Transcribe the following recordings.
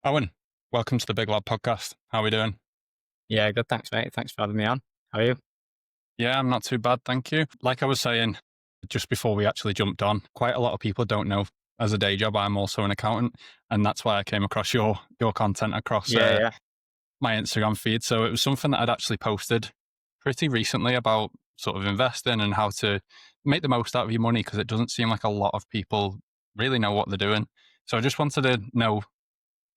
Owen, welcome to the Big Lad Podcast. How are we doing? Yeah, good. Thanks, mate. Thanks for having me on. How are you? Yeah, I'm not too bad, thank you. Like I was saying just before we actually jumped on, quite a lot of people don't know as a day job, I'm also an accountant, and that's why I came across your content across Yeah, yeah. my Instagram feed. So it was something that I'd actually posted pretty recently about sort of investing and how to make the most out of your money because it doesn't seem like a lot of people really know what they're doing. So I just wanted to know,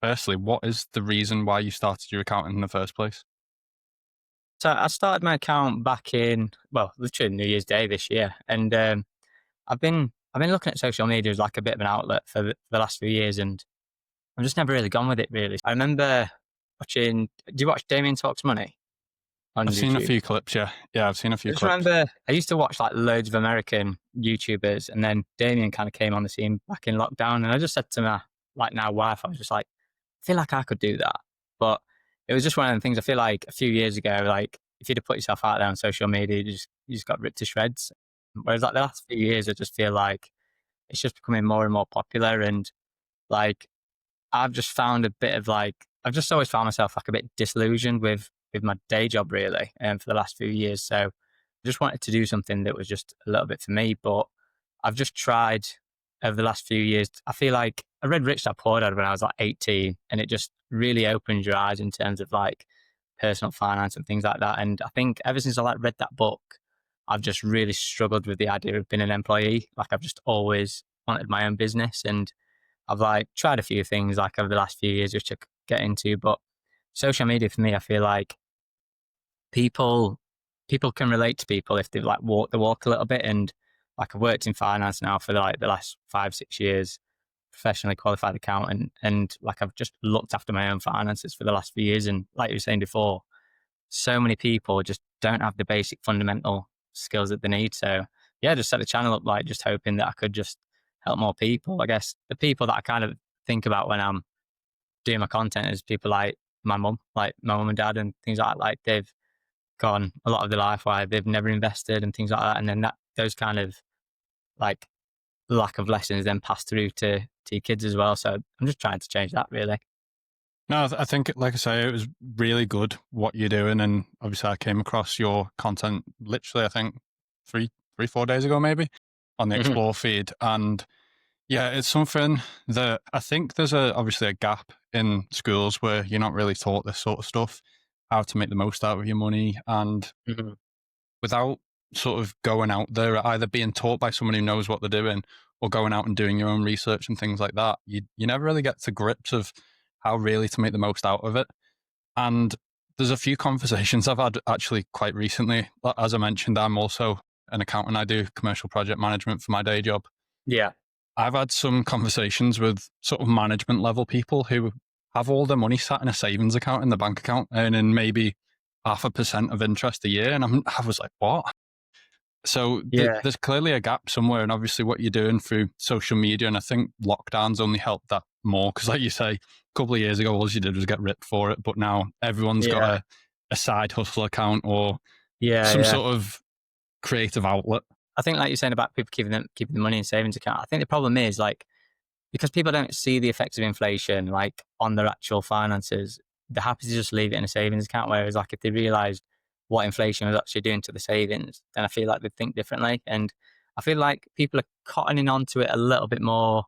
firstly, what is the reason why you started your accounting in the first place? So I started my account back in, well, literally New Year's Day this year, and I've been looking at social media as like a bit of an outlet for the last few years, and I've just never really gone with it. Really, I remember watching. Do you watch Damien Talks Money on I've seen a YouTube? few clips, yeah. Yeah, I've seen a I few just clips. remember I used to watch like loads of American YouTubers, and then Damien kind of came on the scene back in lockdown, and I just said to my like now wife, I was just like, I feel like I could do that, but it was just one of the things. I feel like a few years ago, like if you'd have put yourself out there on social media, you just got ripped to shreds. Whereas like the last few years, I just feel like it's just becoming more and more popular, and like I've just found a bit of like I've just always found myself like a bit disillusioned with my day job really, for the last few years. So I just wanted to do something that was just a little bit for me. But I've just tried over the last few years. I feel like I read Rich Dad Poor Dad when I was like 18, and it just really opens your eyes in terms of like personal finance and things like that. And I think ever since I like read that book, I've just really struggled with the idea of being an employee. Like I've just always wanted my own business, and I've like tried a few things like over the last few years which I could get into, but social media for me, I feel like people people can relate to people if they've like walked the walk a little bit. And like I've worked in finance now for like the last 5 6 years, professionally qualified accountant, and like I've just looked after my own finances for the last few years. And like you were saying before, so many people just don't have the basic fundamental skills that they need. So yeah, just set the channel up like just hoping that I could just help more people. I guess the people that I kind of think about when I'm doing my content is people like my mum and dad and things like that. Like they've gone a lot of their life where they've never invested and things like that. And then that those kind of like lack of lessons then pass through to your kids as well. So I'm just trying to change that really. No, I think, like I say, it was really good what you're doing. And obviously, I came across your content literally, I think, 4 days ago, maybe on the Mhm. Explore feed. And yeah, it's something that I think there's obviously a gap in schools where you're not really taught this sort of stuff, how to make the most out of your money. And Mhm. without sort of going out there, either being taught by someone who knows what they're doing or going out and doing your own research and things like that, you never really get to grips of how really to make the most out of it. And there's a few conversations I've had actually quite recently. As I mentioned, I'm also an accountant. I do commercial project management for my day job. Yeah. I've had some conversations with sort of management level people who have all their money sat in a savings account in the bank account, earning maybe 0.5% of interest a year. And I was like, what? So Yeah. there's clearly a gap somewhere, and obviously what you're doing through social media, and I think lockdowns only helped that more because, like you say, a couple of years ago, all you did was get ripped for it, but now everyone's got Yeah. a side hustle account or Yeah. some Yeah. sort of creative outlet. I think like you're saying about people keeping the money in savings account, I think the problem is like because people don't see the effects of inflation like on their actual finances, they're happy to just leave it in a savings account. Whereas like if they realised what inflation was actually doing to the savings, then I feel like they'd think differently. And I feel like people are cottoning onto it a little bit more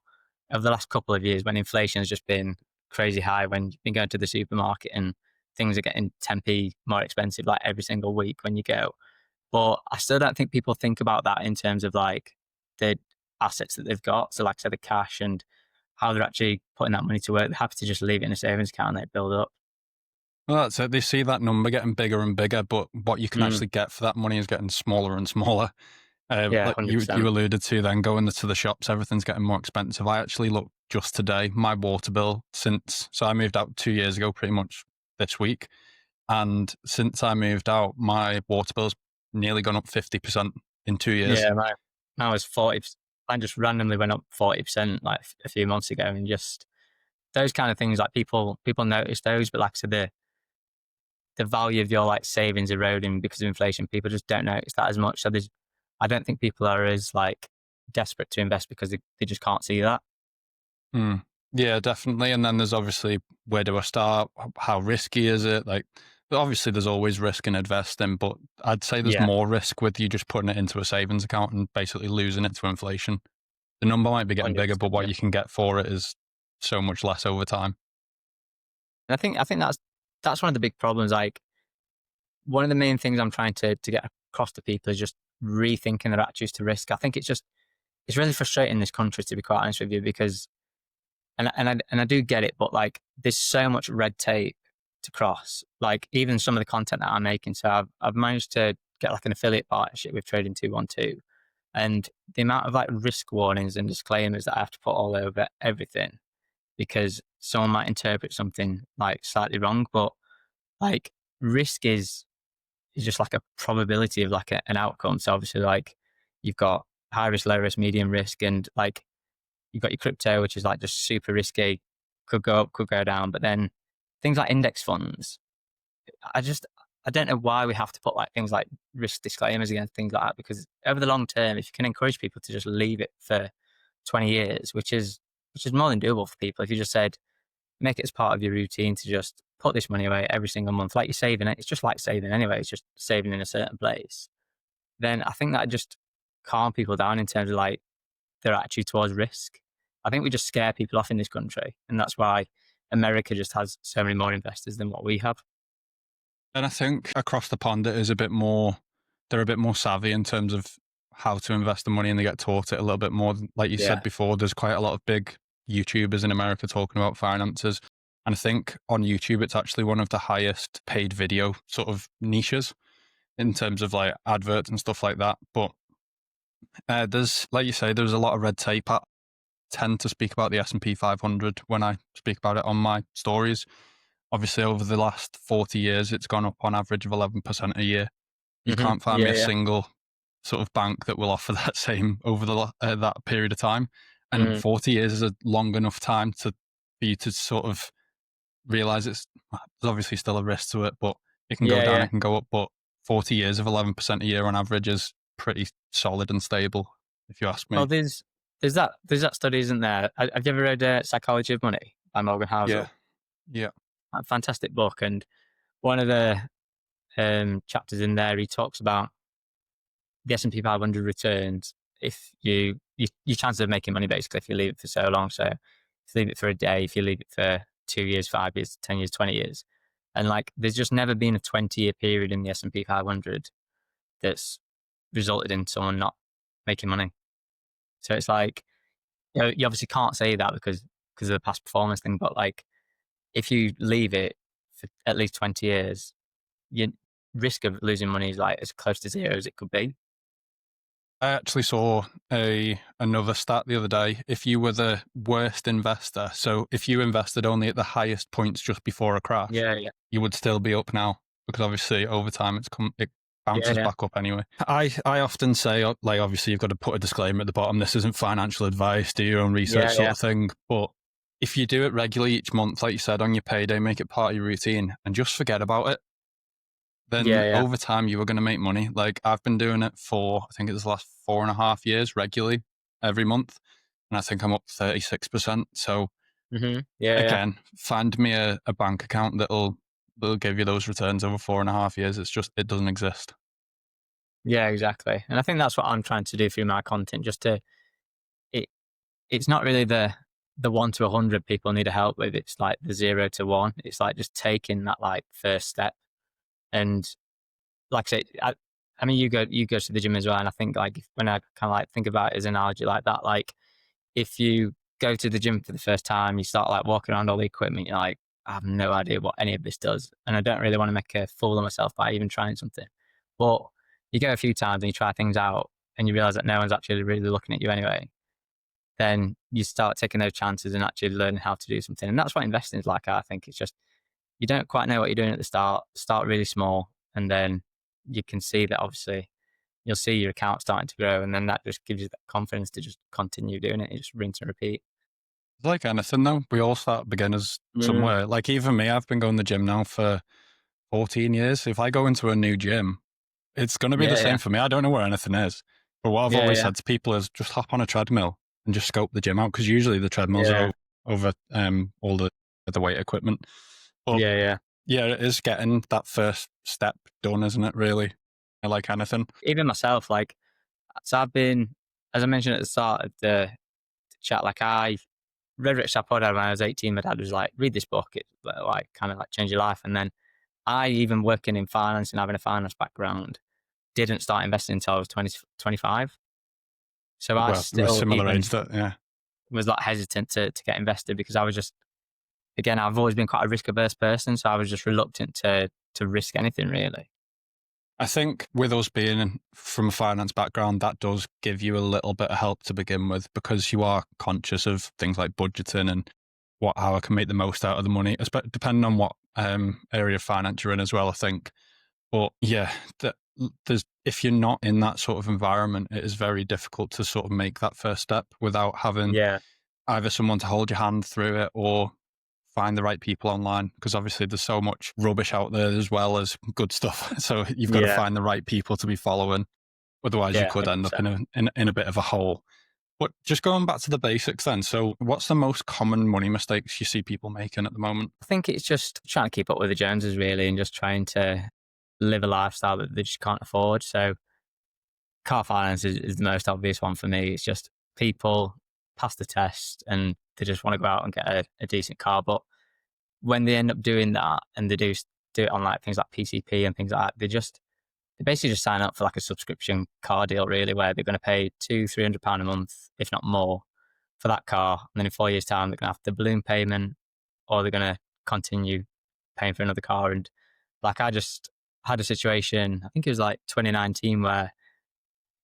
over the last couple of years when inflation has just been crazy high, when you've been going to the supermarket and things are getting 10p more expensive like every single week when you go. But I still don't think people think about that in terms of like the assets that they've got. So like I said, the cash and how they're actually putting that money to work. They're happy to just leave it in a savings account and let it build up. Well, that's it. They see that number getting bigger and bigger, but what you can Mm, actually get for that money is getting smaller and smaller. yeah, Like you 100%. alluded to, then going to the shops, everything's getting more expensive. I actually looked just today, my water bill so I moved out 2 years ago, pretty much this week, and since I moved out, my water bill's nearly gone up 50% in 2 years. Yeah, mine was 40. Mine just randomly went up 40% like a few months ago, and just those kind of things. Like people notice those, but like I said, the value of your like savings eroding because of inflation, people just don't notice that as much. So I don't think people are as like desperate to invest because they just can't see that. Hmm. Yeah, definitely. And then there's obviously, where do I start? How risky is it? Like, but obviously there's always risk in investing, but I'd say there's Yeah, more risk with you just putting it into a savings account and basically losing it to inflation. The number might be getting bigger, but 100%. what Yeah. you can get for it is so much less over time. And I think that's one of the big problems. Like one of the main things I'm trying to get across to people is just rethinking their attitudes to risk. I think it's really frustrating in this country, to be quite honest with you, because and I do get it, but like there's so much red tape to cross. Like even some of the content that I'm making. So I've managed to get like an affiliate partnership with Trading 212, and the amount of like risk warnings and disclaimers that I have to put all over everything because someone might interpret something like slightly wrong, but like risk is just like a probability of like an outcome. So obviously, like you've got high risk, low risk, medium risk, and like you've got your crypto, which is like just super risky, could go up, could go down. But then things like index funds, I just I don't know why we have to put like things like risk disclaimers against things like that, because over the long term, if you can encourage people to just leave it for 20 years, which is more than doable for people, if you just said make it as part of your routine to just put this money away every single month, like you're saving it. It's just like saving anyway. It's just saving in a certain place. Then I think that just calm people down in terms of like their attitude towards risk. I think we just scare people off in this country, and that's why America just has so many more investors than what we have. And I think across the pond, it is a bit more, they're a bit more savvy in terms of how to invest the money and they get taught it a little bit more. Like you said Yeah. before, there's quite a lot of big YouTubers in America talking about finances. And I think on YouTube, it's actually one of the highest paid video sort of niches in terms of like adverts and stuff like that. But there's, like you say, there's a lot of red tape. I tend to speak about the S&P 500 when I speak about it on my stories. Obviously, over the last 40 years, it's gone up on average of 11% a year. You can't find me Yeah, a yeah. single sort of bank that will offer that same over that period of time. And Mm. 40 years is a long enough time for you to sort of realize there's obviously still a risk to it, but it can go Yeah, down, yeah. it can go up. But 40 years of 11% a year on average is pretty solid and stable, if you ask Well, me. there's that study, isn't there? Have you ever read Psychology of Money by Morgan Yeah, Housel? yeah. A fantastic book, and one of the chapters in there, he talks about the S&P 500 returns if your chances of making money basically if you leave it for so long. So if you leave it for a day, if you leave it for 2 years, 5 years, 10 years, 20 years, and like there's just never been a 20-year period in the S&P 500 that's resulted in someone not making money. So it's like you obviously can't say that because of the past performance thing, but like if you leave it for at least 20 years, your risk of losing money is like as close to zero as it could be. I actually saw another stat the other day. If you were the worst investor, so if you invested only at the highest points just before a crash, Yeah, yeah, you would still be up now because obviously over time it yeah, bounces yeah, back up anyway. I often say, like, obviously you've got to put a disclaimer at the bottom. This isn't financial advice. Do your own research, yeah, sort yeah, of thing. But if you do it regularly each month, like you said, on your payday, make it part of your routine and just forget about it, then yeah, yeah. over time you are going to make money. Like I've been doing it for, I think it's the last 4.5 years regularly every month. And I think I'm up 36%. So Yeah, yeah, again, find me a bank account that'll give you those returns over 4.5 years. It's just, it doesn't exist. yeah, exactly. And I think that's what I'm trying to do through my content. Just to it, it's not really the 1 to 100 people need help with. It's like the 0 to 1. It's like just taking that like first step. And like I say, I mean, you go to the gym as well, and I think like when I kind of like think about it as an analogy like that, like if you go to the gym for the first time, you start like walking around all the equipment, you're like, I have no idea what any of this does, and I don't really want to make a fool of myself by even trying something. But you go a few times and you try things out, and you realize that no one's actually really looking at you anyway. Then you start taking those chances and actually learning how to do something, and that's what investing is like. I think it's just you don't quite know what you're doing at the start. Start really small, and then you can see that obviously you'll see your account starting to grow, and then that just gives you that confidence to just continue doing it. You just rinse and repeat. It's like anything though. We all start beginners Mm. somewhere. Like even me, I've been going to the gym now for 14 years. If I go into a new gym, it's going to be the Yeah, same yeah, for me. I don't know where anything is. But what I've yeah, always yeah, said to people is just hop on a treadmill and just scope the gym out because usually the treadmills are yeah. over all the weight equipment. But Yeah, yeah. yeah, it is getting that first step done, isn't it? Really, like anything. Even myself, like, so I've been, as I mentioned at the start of the chat, like I read Rich Dad Poor Dad when I was 18. My dad was like, read this book. It like kind of like change your life. And then I, even working in finance and having a finance background, didn't start investing until I was 25. So I Well, we're still similar even age. That yeah. was like hesitant to get invested because I was just, again, I've always been quite a risk averse person. So I was just reluctant to risk anything really. I think with us being from a finance background, that does give you a little bit of help to begin with because you are conscious of things like budgeting and how I can make the most out of the money, depending on what area of finance you're in as well, I think. But yeah, if you're not in that sort of environment, it is very difficult to sort of make that first step without having Yeah. either someone to hold your hand through it or find the right people online, because obviously there's so much rubbish out there as well as good stuff. So you've got to Yeah. find the right people to be following. Otherwise, you Yeah. could end up 100%. in a bit of a hole. But just going back to the basics then. So what's the most common money mistakes you see people making at the moment? I think it's just trying to keep up with the Joneses really and just trying to live a lifestyle that they just can't afford. So car finance is the most obvious one for me. It's just people pass the test and they just want to go out and get a decent car. But when they end up doing that and they do it on like things like PCP and things like that, they basically just sign up for like a subscription car deal really, where they're going to pay £200-300 a month, if not more, for that car. And then in 4 years' time, they're going to have the balloon payment or they're going to continue paying for another car. And like I just had a situation, I think it was like 2019, where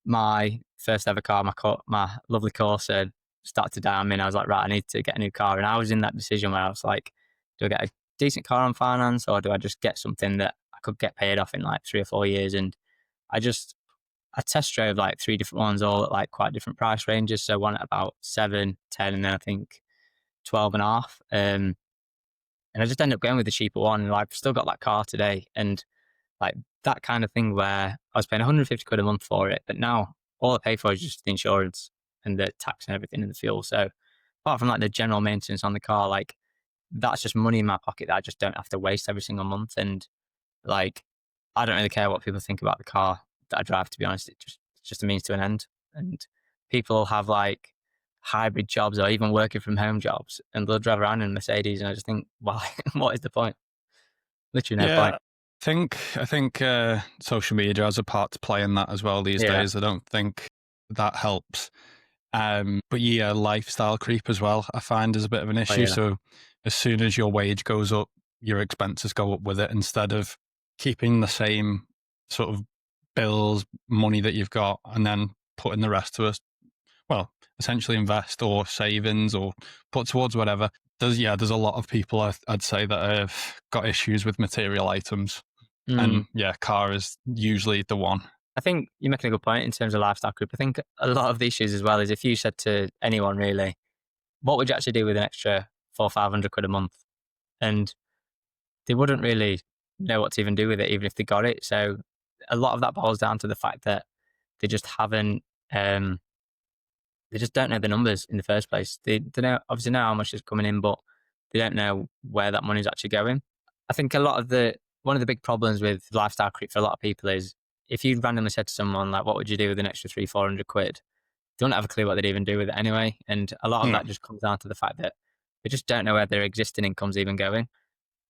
my first ever car, my lovely Corsa, started to die on me. And I was like, right, I need to get a new car. And I was in that decision where I was like, do I get a decent car on finance or do I just get something that I could get paid off in like 3 or 4 years? And I just, I test drove like three different ones, all at like quite different price ranges. So one at about 7, 10, and then I think 12 and a half. And I just ended up going with the cheaper one. And like, I've still got that car today. And like that kind of thing where I was paying 150 quid a month for it, but now all I pay for is just the insurance and the tax and everything and the fuel. So apart from like the general maintenance on the car, like that's just money in my pocket that I just don't have to waste every single month. And like, I don't really care what people think about the car that I drive, to be honest. It's just a means to an end. And people have like hybrid jobs or even working from home jobs and they'll drive around in a Mercedes. And I just think, why? What is the point? Literally no Yeah, point. I think social media has a part to play in that as well these Yeah. days. I don't think that helps. But yeah, lifestyle creep as well, I find is a bit of an Oh, issue. yeah. So as soon as your wage goes up, your expenses go up with it instead of keeping the same sort of bills, money that you've got, and then putting the rest to us. Well, essentially invest or savings or put towards whatever. There's a lot of people I'd say that have got issues with material items. Mm. And yeah, car is usually the one. I think you're making a good point in terms of lifestyle creep. I think a lot of the issues as well is if you said to anyone really, what would you actually do with an extra 400-500 quid a month? And they wouldn't really know what to even do with it, even if they got it. So a lot of that boils down to the fact that they just haven't, they just don't know the numbers in the first place. They know, obviously know how much is coming in, but they don't know where that money's actually going. I think one of the big problems with lifestyle creep for a lot of people is if you randomly said to someone like, what would you do with an extra 300-400 quid? They don't have a clue what they'd even do with it anyway. And a lot of Yeah. that just comes down to the fact that they just don't know where their existing income's even going.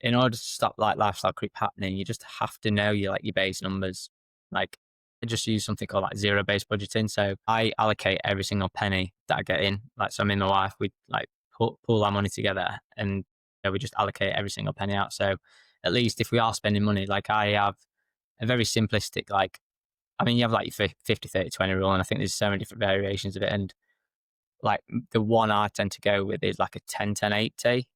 In order to stop like lifestyle creep happening, you just have to know your base numbers. Like I just use something called like zero based budgeting. So I allocate every single penny that I get in. Like so me and my wife, we like pool our money together and we just allocate every single penny out. So at least if we are spending money, like I have a very simplistic, like, I mean, you have like your 50, 30, 20 rule, and I think there's so many different variations of it. And like the one I tend to go with is like a 10, 10, 80.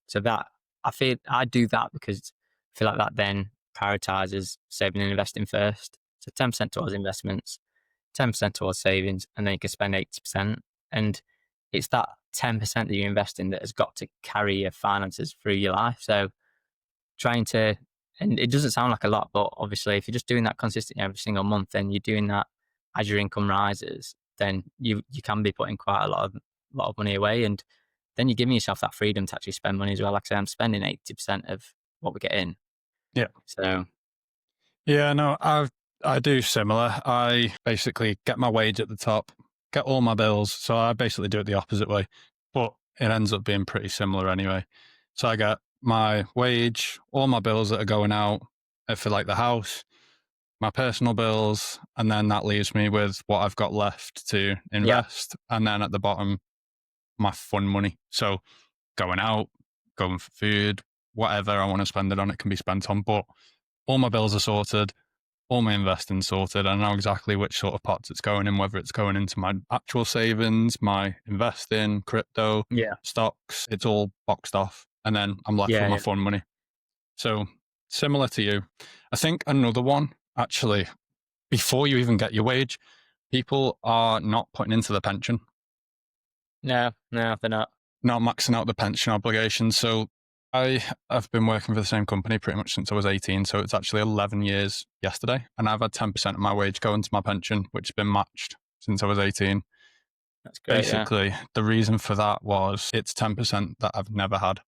So that I feel I do that because I feel like that then prioritizes saving and investing first. So 10% towards investments, 10% towards savings, and then you can spend 80%. And it's that 10% that you invest in that has got to carry your finances through your life. So trying to, and it doesn't sound like a lot, but obviously if you're just doing that consistently every single month and you're doing that as your income rises, then you can be putting quite a lot of money away. And then you're giving yourself that freedom to actually spend money as well. Like I say, I'm spending 80% of what we get in. Yeah. So Yeah, no, I do similar. I basically get my wage at the top, get all my bills. So I basically do it the opposite way, but it ends up being pretty similar anyway. So I get my wage, all my bills that are going out for like the house, my personal bills, and then that leaves me with what I've got left to yeah, invest. And then at the bottom, my fun money. So going out, going for food, whatever I want to spend it on, it can be spent on. But all my bills are sorted, all my investing sorted. I know exactly which sort of pots it's going in, whether it's going into my actual savings, my investing, crypto, yeah, stocks. It's all boxed off. And then I'm left with yeah, my yeah. fun money. So similar to you. I think another one, actually, before you even get your wage, people are not putting into the pension, No, no, they're not. not maxing out the pension obligation. So I've been working for the same company pretty much since I was 18. So it's actually 11 years yesterday. And I've had 10% of my wage go into my pension, which has been matched since I was 18. That's great. Yeah, Basically, the reason for that was it's 10% that I've never had.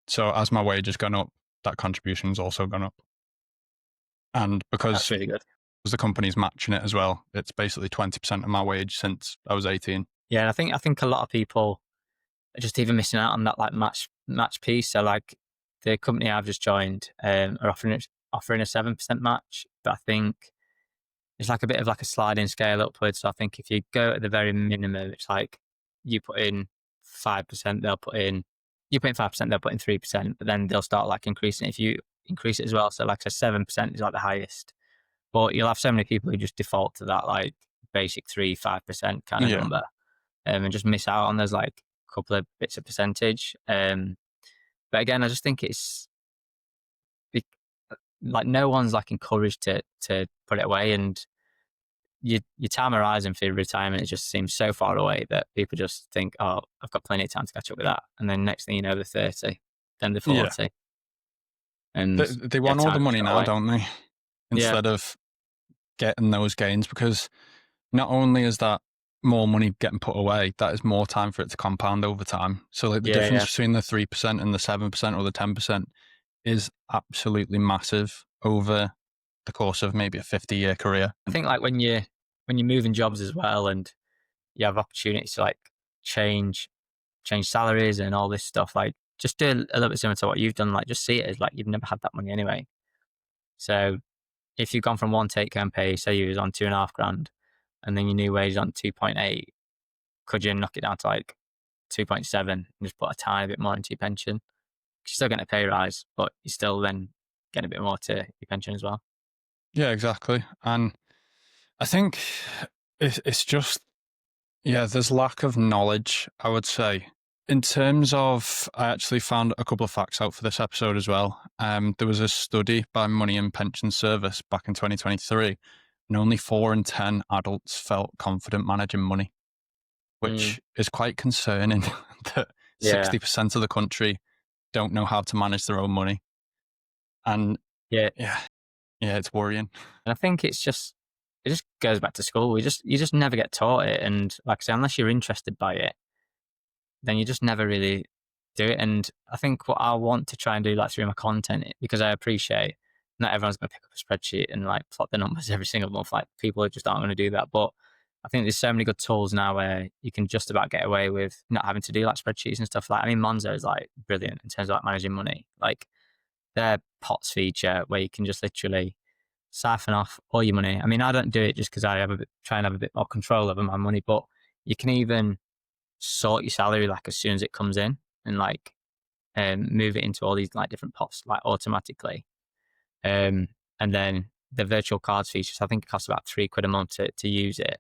So as my wage has gone up, that contribution's also gone up. And that's because really good. the company's matching it as well, it's basically 20% of my wage since I was 18. Yeah, and I think a lot of people are just even missing out on that like match piece. So like the company I've just joined are offering a 7% match, but I think it's like a bit of like a sliding scale upwards. So I think if you go at the very minimum, it's like you put in 5%, they'll put in you put in 5%, they'll put in 3%, but then they'll start like increasing it if you increase it as well. So like I said, 7% is like the highest. But you'll have so many people who just default to that like basic 3-5% kind of Yeah. number, and just miss out on those like couple of bits of percentage. But again, I just think it's be- like no one's like encouraged to put it away, and your time horizon for retirement, it just seems so far away that people just think, oh, I've got plenty of time to catch up with that, and then next thing you know, they're 30, then they're Yeah. 40, They, and they yeah, want all the time just money got now, away. don't they? Yeah, Instead of getting those gains, because not only is that more money getting put away, that is more time for it to compound over time. So like the yeah, difference yeah. between the 3% and the 7% or the 10% is absolutely massive over the course of maybe a 50-year career. I think like when you're moving jobs as well, and you have opportunities to like change salaries and all this stuff, like just do a little bit similar to what you've done. Like just see it as like you've never had that money anyway. So if you've gone from one take home pay, say you was on 2.5 grand, and then your new wage is on 2.8, could you knock it down to like 2.7 and just put a tiny bit more into your pension? You're still getting a pay rise, but you're still then getting a bit more to your pension as well. Yeah, exactly. And I think it's just, yeah, there's lack of knowledge, I would say. In terms of, I actually found a couple of facts out for this episode as well. There was a study by Money and Pension Service back in 2023, and only 4 in 10 adults felt confident managing money, Mm, which is quite concerning that yeah, 60% of the country don't know how to manage their own money. And yeah. yeah, yeah, it's worrying. And I think it just goes back to school. You just never get taught it, and like I say, unless you're interested by it, then you just never really do it. And I think what I want to try and do, like through my content, because I appreciate not everyone's going to pick up a spreadsheet and like plot the numbers every single month. Like people just aren't going to do that. But I think there's so many good tools now where you can just about get away with not having to do like spreadsheets and stuff. Like I mean, Monzo is like brilliant in terms of like managing money. Like their pots feature where you can just literally siphon off all your money. I mean, I don't do it just because I have try and have a bit more control over my money, but you can even sort your salary like as soon as it comes in, and like move it into all these like different pots like automatically. And then the virtual cards features, I think it costs about £3 a month to use it,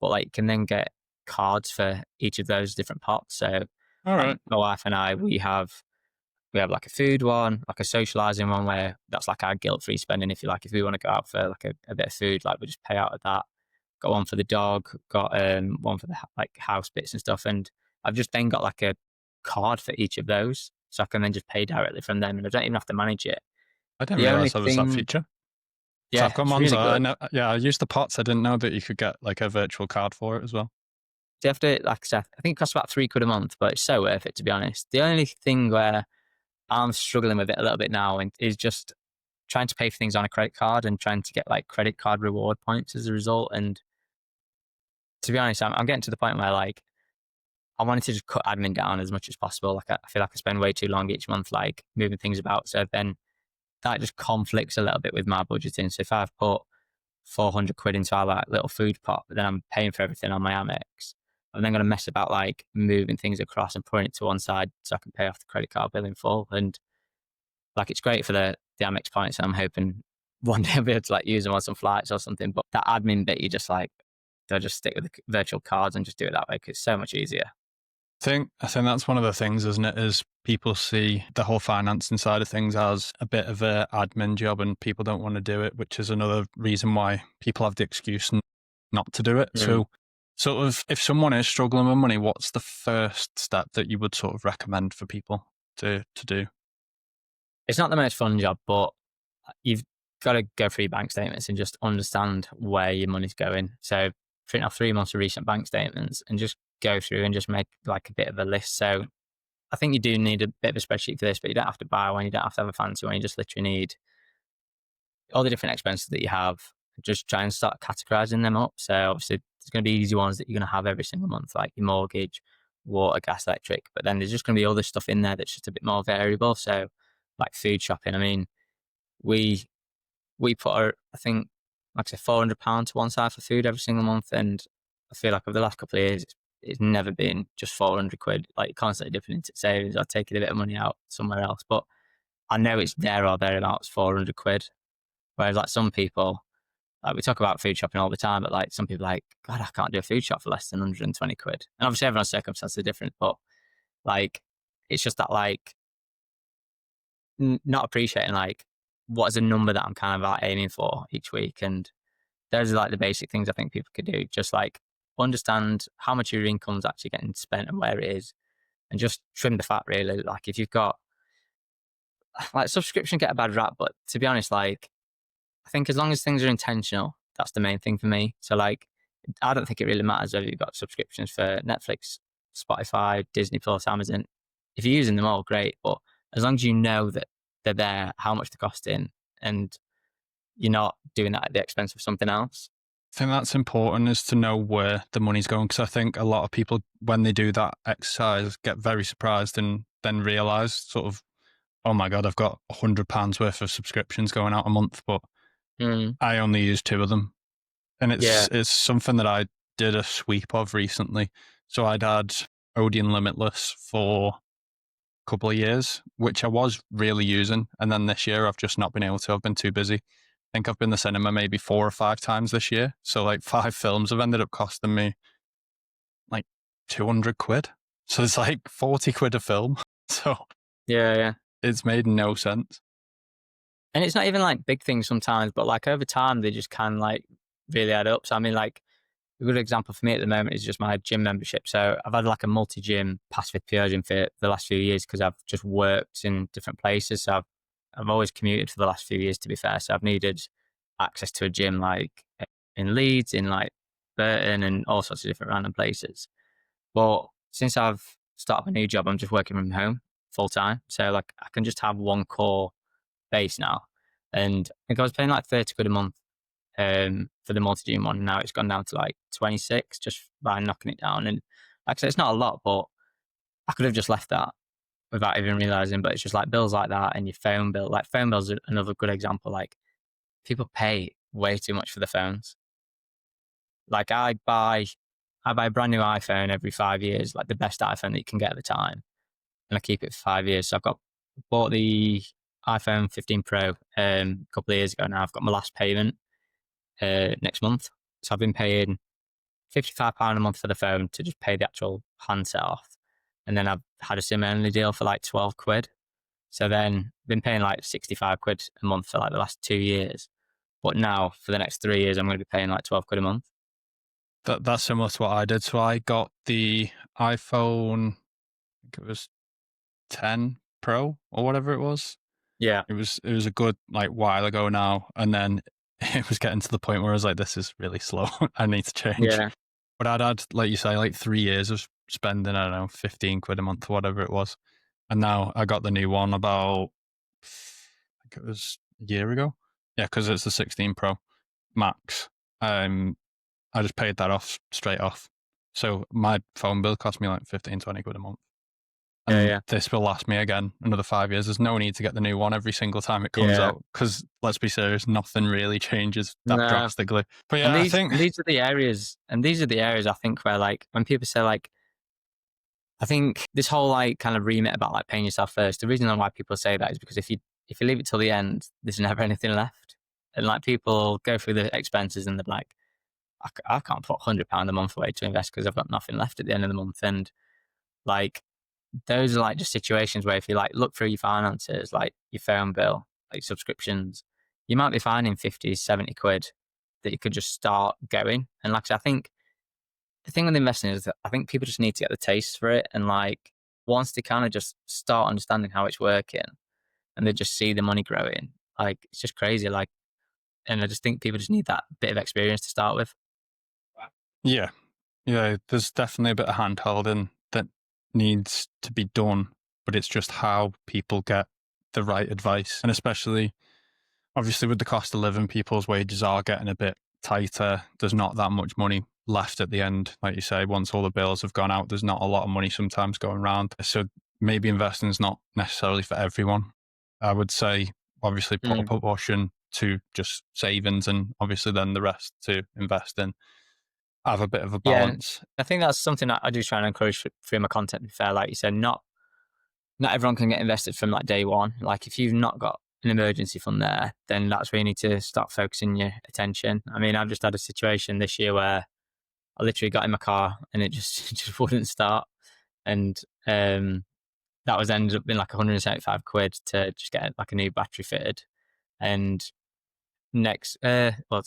but like you can then get cards for each of those different pots. So All like right. my wife and I, we have like a food one, like a socializing one where that's like our guilt-free spending, if you like. If we want to go out for like a bit of food, like we just pay out of that. Got one for the dog, got one for the like house bits and stuff. And I've just then got like a card for each of those. So I can then just pay directly from them and I don't even have to manage it. I didn't The only realize there was that thing, feature. So yeah, I've got it's Monzo. really good. Yeah, I used the pots. I didn't know that you could get like a virtual card for it as well. So you have to, like I said, I think it costs about £3 a month, but it's so worth it, to be honest. The only thing where I'm struggling with it a little bit now and is just trying to pay for things on a credit card and trying to get like credit card reward points as a result. And to be honest, I'm getting to the point where like I wanted to just cut admin down as much as possible. Like I feel like I spend way too long each month, like moving things about. So then that just conflicts a little bit with my budgeting. So if I've put 400 quid into our like little food pot, but then I'm paying for everything on my Amex, I'm then going to mess about like moving things across and putting it to one side so I can pay off the credit card bill in full. And like it's great for the Amex points. And I'm hoping one day I'll be able to like use them on some flights or something. But that admin bit, you just like, they'll just stick with the virtual cards and just do it that way because it's so much easier. I think that's one of the things, isn't it? Is people see the whole financing side of things as a bit of a admin job, and people don't want to do it, which is another reason why people have the excuse not to do it. So, sort of, if someone is struggling with money, what's the first step that you would sort of recommend for people to do? It's not the most fun job, but you've got to go through your bank statements and just understand where your money's going. So print off 3 months of recent bank statements and just go through and just make like a bit of a list. So I think you do need a bit of a spreadsheet for this, but you don't have to buy one. You don't have to have a fancy one. You just literally need all the different expenses that you have. Just try and start categorizing them up. So obviously there's going to be easy ones that you're going to have every single month, like your mortgage, water, gas, electric. But then there's just going to be other stuff in there that's just a bit more variable. So like food shopping. I mean, we put our, I think, like I say, £400 to one side for food every single month. And I feel like over the last couple of years, it's never been just 400 quid, like constantly dipping into savings or taking a bit of money out somewhere else. But I know it's there or thereabouts 400 quid. Whereas like some people, like we talk about food shopping all the time, but like some people are like, God, I can't do a food shop for less than 120 quid. And obviously everyone's circumstances are different, but like, it's just that like, not appreciating like, what is a number that I'm kind of like aiming for each week. And those are like the basic things I think people could do. Just like understand how much your income's actually getting spent and where it is, and just trim the fat really. Like if you've got like subscription get a bad rap, but to be honest, like I think as long as things are intentional, that's the main thing for me. So like I don't think it really matters whether you've got subscriptions for Netflix, Spotify, Disney Plus, Amazon. If you're using them all, great. But as long as you know that they're there, how much they're costing, and you're not doing that at the expense of something else. I think that's important, is to know where the money's going, because I think a lot of people, when they do that exercise, get very surprised and then realize sort of, oh my God, I've got £100 worth of subscriptions going out a month, but I only use 2 of them. And it's something that I did a sweep of recently. So I'd had Odeon Limitless for a couple of years, which I was really using. And then this year I've just not been able to. I've been too busy. I think I've been to the cinema maybe 4 or 5 times this year. So like 5 films have ended up costing me like 200 quid. So it's like 40 quid a film. So Yeah. it's made no sense. And it's not even like big things sometimes, but like over time, they just can like really add up. So, I mean, like a good example for me at the moment is just my gym membership. So I've had like a multi-gym pass with Pure Gym for the last few years because I've just worked in different places. So I've always commuted for the last few years, to be fair. So I've needed access to a gym like in Leeds, in like Burton and all sorts of different random places. But since I've started a new job, I'm just working from home full time. So like I can just have one core base now. And I think I was paying like 30 quid a month for the multi-gym one. Now it's gone down to like 26 just by knocking it down. And like I said, it's not a lot, but I could have just left that without even realizing. But it's just like bills like that and your phone bill. Like phone bills are another good example. Like people pay way too much for the phones. Like I buy a brand new iPhone every 5 years, like the best iPhone that you can get at the time. And I keep it for 5 years. So bought the iPhone 15 Pro a couple of years ago now. I've got my last payment next month. So I've been paying £55 a month for the phone to just pay the actual handset off. And then I've had a SIM only deal for like 12 quid. So then I've been paying like 65 quid a month for like the last 2 years. But now for the next 3 years, I'm going to be paying like 12 quid a month. That's similar to what I did. So I got the iPhone, I think it was 10 Pro or whatever it was. Yeah. It was a good like while ago now, and then it was getting to the point where I was like, this is really slow. I need to change. Yeah. But I'd had, like you say, like 3 years of spending, I don't know, 15 quid a month or whatever it was. And now I got the new one about, I think it was a year ago. Yeah, because it's the 16 Pro Max. I just paid that off straight off. So my phone bill cost me like 15, 20 quid a month. Yeah, And yeah, this will last me again another 5 years. There's no need to get the new one every single time it comes yeah. out because let's be serious, nothing really changes that No, drastically. But and yeah, I think, these are the areas, I think where like when people say like, I think this whole like kind of remit about like paying yourself first. The reason why people say that is because if you leave it till the end, there's never anything left, and like people go through the expenses and they're like, I can't put £100 a month away to invest because I've got nothing left at the end of the month, and like those are like just situations where if you like look through your finances, like your phone bill, like subscriptions, you might be finding 50, 70 quid that you could just start going. And like I said, I think the thing with investing is that I think people just need to get the taste for it. And like once they kind of just start understanding how it's working and they just see the money growing, like it's just crazy. Like, and I just think people just need that bit of experience to start with. yeah, yeah, there's definitely a bit of hand holding that needs to be done, but it's just how people get the right advice. And especially, obviously, with the cost of living, people's wages are getting a bit tighter. There's not that much money left at the end. Like you say, once all the bills have gone out, there's not a lot of money sometimes going around. So maybe investing is not necessarily for everyone. I would say, obviously, put a Mm. proportion to just savings and obviously then the rest to invest in. Have a bit of a Yeah. And balance. I think that's something that I do try and encourage through my content. To be fair, like you said, not everyone can get invested from like day one. Like if you've not got an emergency fund there, then that's where you need to start focusing your attention. I mean, I've just had a situation this year where I literally got in my car and it just it just wouldn't start, and that was ended up being like 175 quid to just get like a new battery fitted. And next, well,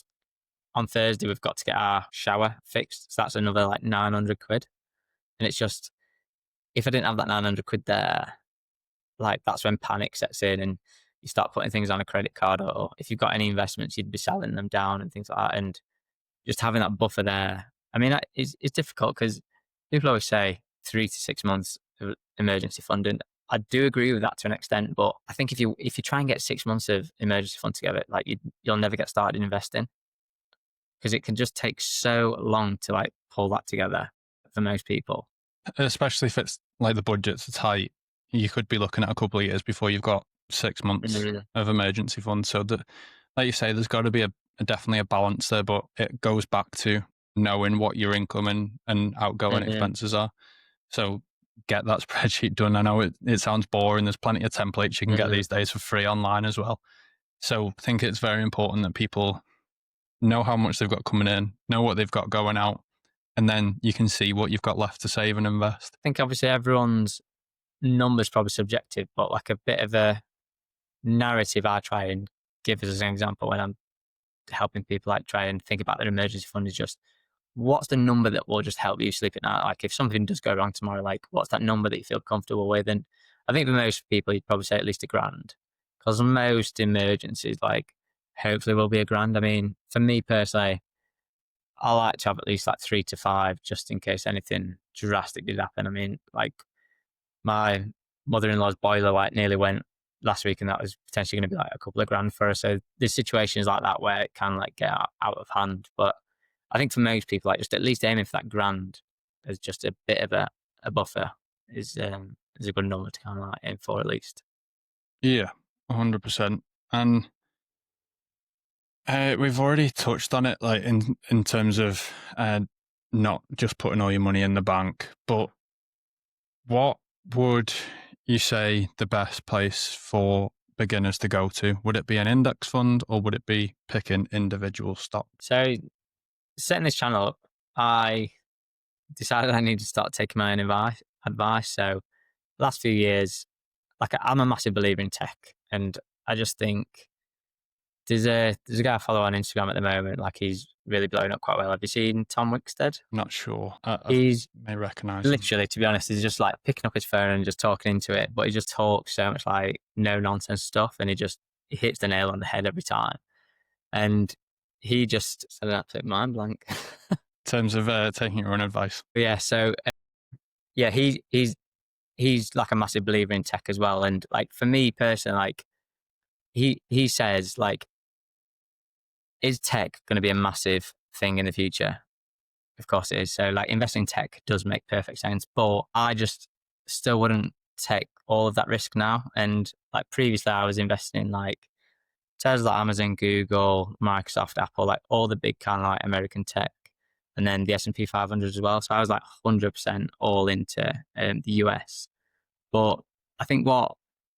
on Thursday we've got to get our shower fixed, so that's another like 900 quid. And it's just if I didn't have that 900 quid there, like that's when panic sets in and you start putting things on a credit card, or if you've got any investments, you'd be selling them down and things like that. And just having that buffer there, I mean, it's difficult because people always say 3 to 6 months of emergency funding. I do agree with that to an extent, but I think if you try and get 6 months of emergency fund together, like you'll never get started investing because it can just take so long to like pull that together for most people. Especially if it's like the budgets are tight, you could be looking at a couple of years before you've got 6 months Mm-hmm. of emergency funds. So that, like you say, there's got to be definitely a balance there, but it goes back to knowing what your income and outgoing Mm-hmm. expenses are. So get that spreadsheet done. I know it sounds boring. There's plenty of templates you can get these days for free online as well. So I think it's very important that people know how much they've got coming in, know what they've got going out, and then you can see what you've got left to save and invest. I think obviously everyone's numbers probably subjective, but like a bit of a narrative I try and give as an example when I'm helping people like try and think about their emergency fund is just what's the number that will just help you sleep at night? Like if something does go wrong tomorrow, like what's that number that you feel comfortable with? And I think for most people, you'd probably say at least £1,000 because most emergencies, like hopefully will be £1,000. I mean, for me personally, I like to have at least like 3 to 5 just in case anything drastic did happen. I mean, like my mother-in-law's boiler like nearly went last week and that was potentially going to be like a couple of grand for her. So there's situations like that where it can like get out of hand. But I think for most people, like just at least aiming for that grand as just a bit of a buffer is a good number to kind of like aim for at least. Yeah, 100%. And we've already touched on it, like in terms of not just putting all your money in the bank, but what would you say the best place for beginners to go to? Would it be an index fund or would it be picking individual stocks? So setting this channel up, I decided I needed to start taking my own advice. So last few years, like I'm a massive believer in tech, and I just think there's a guy I follow on Instagram at the moment. Like he's really blowing up quite well. Have you seen Tom Wickstead? I'm not sure. I He's may recognize him. literally, to be honest, he's just like picking up his phone and just talking into it. But he just talks so much like no nonsense stuff, and he hits the nail on the head every time. And he just said an absolute mind blank. terms of taking your own advice. But yeah, so yeah, he's like a massive believer in tech as well. And like for me personally, like he says like, is tech going to be a massive thing in the future? Of course it is. So like investing in tech does make perfect sense, but I just still wouldn't take all of that risk now. And like previously I was investing in like Tesla, Amazon, Google, Microsoft, Apple, like all the big kind of like American tech, and then the S&P 500 as well. So I was like 100% all into the US. But I think what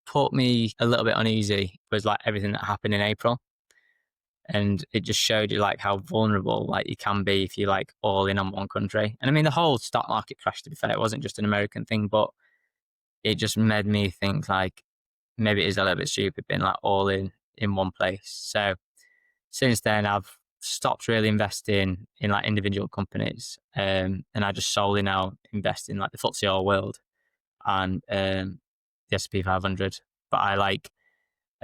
put me a little bit uneasy was like everything that happened in April. And it just showed you like how vulnerable like you can be if you like all in on one country. And I mean, the whole stock market crashed, to be fair. It wasn't just an American thing, but it just made me think like maybe it is a little bit stupid being like all in one place. So since then, I've stopped really investing in like individual companies, and I just solely now invest in like the FTSE All World and the S&P 500. But I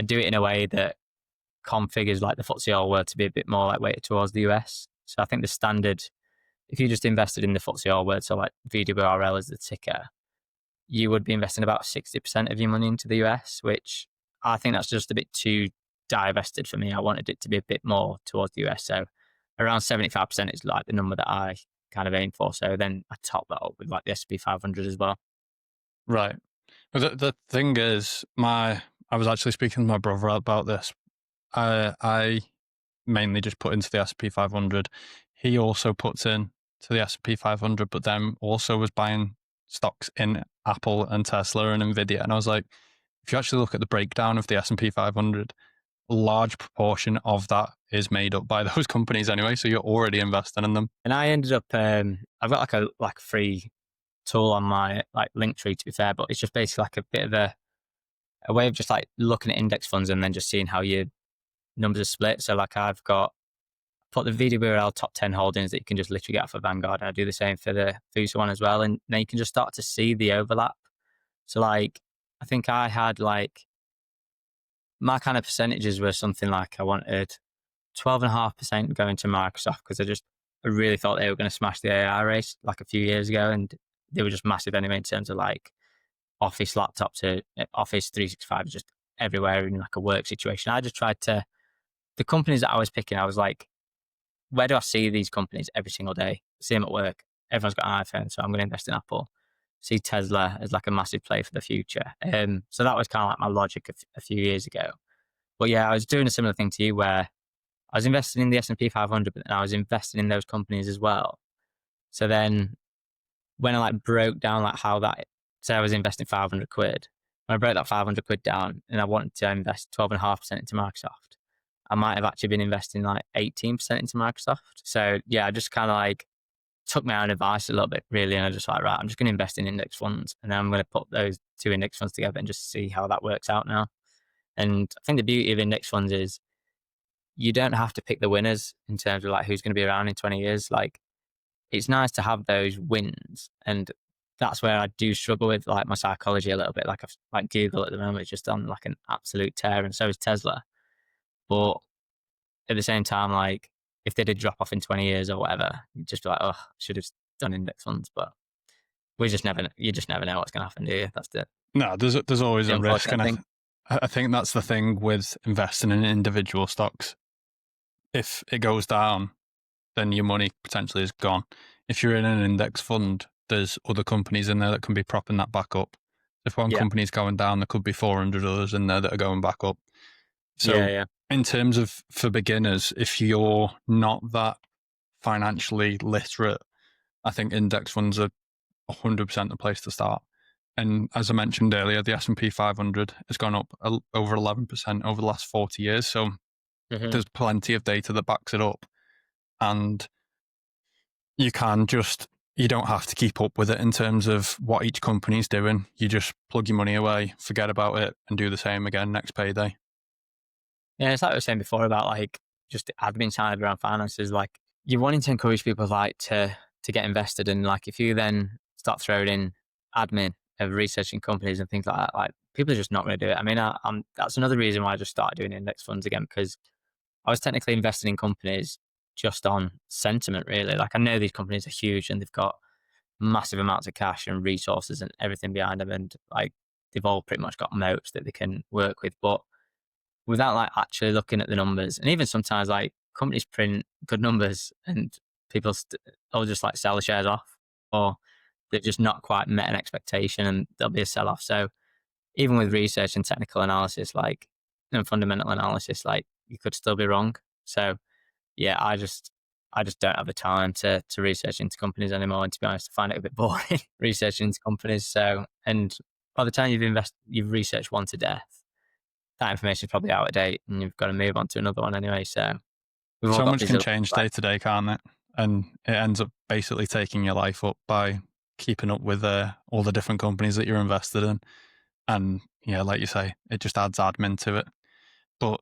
do it in a way that configures like the FTSE All World to be a bit more like weighted towards the US. So I think the standard, if you just invested in the FTSE All World, so like VWRL is the ticker, you would be investing about 60% of your money into the US, which I think that's just a bit too divested for me. I wanted it to be a bit more towards the US. So around 75% is like the number that I kind of aim for. So then I top that up with like the S&P 500 as well. Right. But the thing is, I was actually speaking to my brother about this. I mainly just put into the S&P 500. He also puts in to the S&P 500, but then also was buying stocks in Apple and Tesla and Nvidia. And I was like, if you actually look at the breakdown of the S&P 500, a large proportion of that is made up by those companies anyway. So you're already investing in them. And I ended up, I've got like a free tool on my like Linktree, to be fair, but it's just basically like a bit of a way of just like looking at index funds and then just seeing how your numbers are split. So like I've got put the VWRL top 10 holdings that you can just literally get off of Vanguard. And I do the same for the FTSE one as well. And then you can just start to see the overlap. So like, I think I had like, my kind of percentages were something like I wanted 12.5% going to Microsoft because I really thought they were going to smash the AI race like a few years ago. And they were just massive anyway in terms of like Office laptops to Office 365 is just everywhere in like a work situation. I just tried to, the companies that I was picking, I was like, where do I see these companies every single day? See them at work. Everyone's got an iPhone, so I'm going to invest in Apple. See Tesla as like a massive play for the future. So that was kind of like my logic a few years ago. But yeah, I was doing a similar thing to you where I was investing in the S&P 500, but then I was investing in those companies as well. So then when I like broke down like how that, say I was investing 500 quid, when I broke that 500 quid down and I wanted to invest 12.5% into Microsoft, I might have actually been investing like 18% into Microsoft. So yeah, I just kind of like took my own advice a little bit really. And I just like, right, I'm just going to invest in index funds and then I'm going to put those two index funds together and just see how that works out now. And I think the beauty of index funds is you don't have to pick the winners in terms of like who's going to be around in 20 years. Like it's nice to have those wins. And that's where I do struggle with like my psychology a little bit. Like Google at the moment is just on like an absolute tear and so is Tesla. But at the same time, like if they did drop off in 20 years or whatever, you'd just be like, oh, I should have done index funds. But you just never know what's going to happen, do you? That's No, there's always the a risk. unfortunate And thing. I think that's the thing with investing in individual stocks. If it goes down, then your money potentially is gone. If you're in an index fund, there's other companies in there that can be propping that back up. If one Yeah. company's going down, there could be 400 others in there that are going back up. So Yeah. in terms of for beginners, if you're not that financially literate, I think index funds are 100% the place to start. And as I mentioned earlier, the S&P 500 has gone up over 11% over the last 40 years. So Mm-hmm. there's plenty of data that backs it up. And you don't have to keep up with it in terms of what each company's doing. You just plug your money away, forget about it, and do the same again next payday. Yeah, it's like I was saying before about like just the admin side around finances. Like you're wanting to encourage people like to get invested, and like if you then start throwing in admin of researching companies and things like that, like people are just not going to do it. I mean, that's another reason why I just started doing index funds again because I was technically investing in companies just on sentiment, really. Like, I know these companies are huge and they've got massive amounts of cash and resources and everything behind them, and like they've all pretty much got moats that they can work with, but without like actually looking at the numbers, and even sometimes like companies print good numbers and people will just like sell the shares off, or they've just not quite met an expectation and there'll be a sell off. So even with research and technical analysis, like, and fundamental analysis, like, you could still be wrong. So yeah, I just don't have the time to research into companies anymore. And to be honest, I find it a bit boring researching into companies. So, and by the time you've researched one to death, that information is probably out of date and you've got to move on to another one anyway. So we've all So got much busy can lives, change like, day to day, can't it? And it ends up basically taking your life up by keeping up with all the different companies that you're invested in. And yeah, like you say, it just adds admin to it. But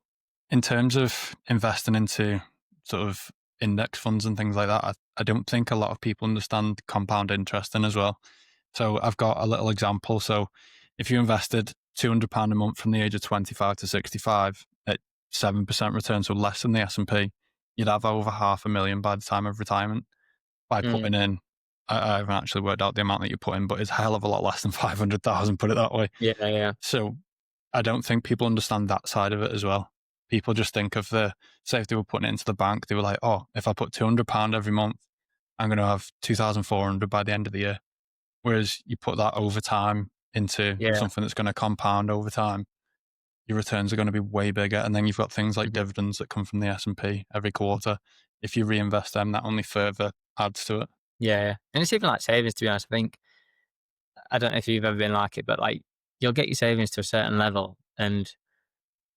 in terms of investing into sort of index funds and things like that, I don't think a lot of people understand compound interest in as well. So I've got a little example. So if you invested £200 a month from the age of 25 to 65 at 7% return, so less than the S&P, you'd have over 500,000 by the time of retirement by mm, putting in, I haven't actually worked out the amount that you put in, but it's a hell of a lot less than 500,000, put it that way. yeah, yeah. So I don't think people understand that side of it as well. People just think of say if they were putting it into the bank, they were like, oh, if I put £200 every month, I'm going to have 2,400 by the end of the year. Whereas you put that over time into Yeah. something that's going to compound over time, your returns are going to be way bigger. And then you've got things like Mhm. dividends that come from the S&P every quarter. If you reinvest them, that only further adds to it. Yeah, yeah. And it's even like savings, to be honest. I think, I don't know if you've ever been like it, but like, you'll get your savings to a certain level and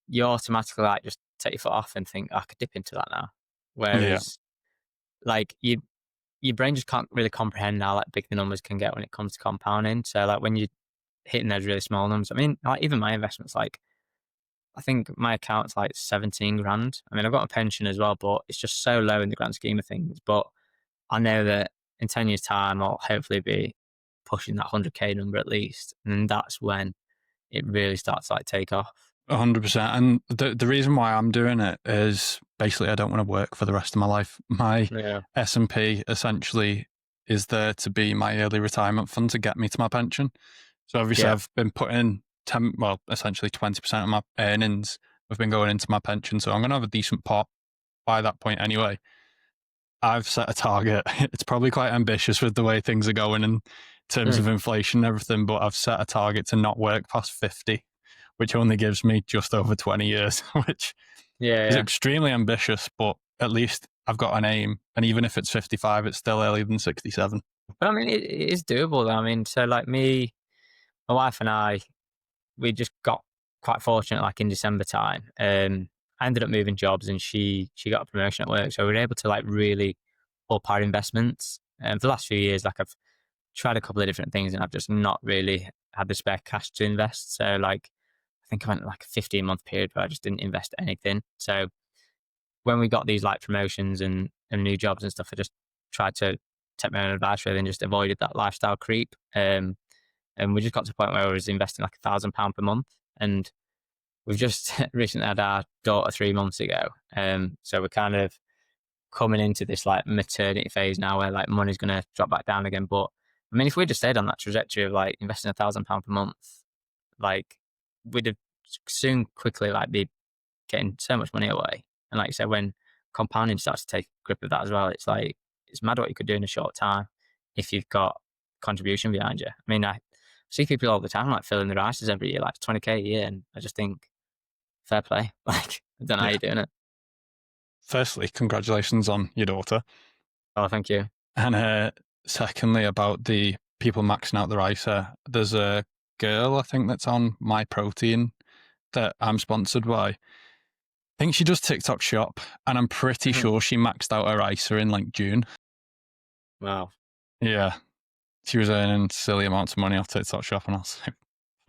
you automatically like just take your foot off and think, "Oh, I could dip into that now." Yeah, Whereas like your brain just can't really comprehend how like big the numbers can get when it comes to compounding. So like when you're hitting those really small numbers, I mean, like even my investments, like I think my account's like 17 grand. I mean, I've got a pension as well, but it's just so low in the grand scheme of things. But I know that in 10 years' time, I'll hopefully be pushing that 100K number at least. And that's when it really starts to like take off. 100%. And the reason why I'm doing it is basically I don't want to work for the rest of my life. My Yeah. S&P essentially is there to be my early retirement fund to get me to my pension. So obviously Yeah. I've been putting essentially 20% of my earnings have been going into my pension. So I'm going to have a decent pot by that point anyway. I've set a target. It's probably quite ambitious with the way things are going in terms Mm. of inflation and everything, but I've set a target to not work past 50, which only gives me just over 20 years, which Yeah. is Yeah. extremely ambitious, but at least I've got an aim. And even if it's 55, it's still earlier than 67. But I mean, it is doable though. I mean, so like me, my wife and I, we just got quite fortunate like in December time. I ended up moving jobs and she got a promotion at work. So we were able to like really up our investments. And for the last few years, like I've tried a couple of different things and I've just not really had the spare cash to invest. So like I think I went like a 15-month period where I just didn't invest anything. So when we got these like promotions and new jobs and stuff, I just tried to take my own advice really and just avoided that lifestyle creep. And we just got to the point where I was investing like £1,000 per month. And we've just recently had our daughter 3 months ago. So we're kind of coming into this like maternity phase now where like money's going to drop back down again. But I mean, if we'd just stayed on that trajectory of like investing £1,000 per month, like we'd have soon quickly like be getting so much money away. And like you said, when compounding starts to take grip of that as well, it's like, it's mad what you could do in a short time if you've got contribution behind you. I mean, I see people all the time like filling their ISAs every year, like 20K a year. And I just think, fair play. Like, I don't know how Yeah. you're doing it. Firstly, congratulations on your daughter. Oh, thank you. And secondly, about the people maxing out their ISA, there's a girl, I think, that's on My Protein that I'm sponsored by. I think she does TikTok shop, and I'm pretty Mhm. sure she maxed out her ISA in like June. Wow. Yeah. She was earning silly amounts of money off TikTok shop, and I was like,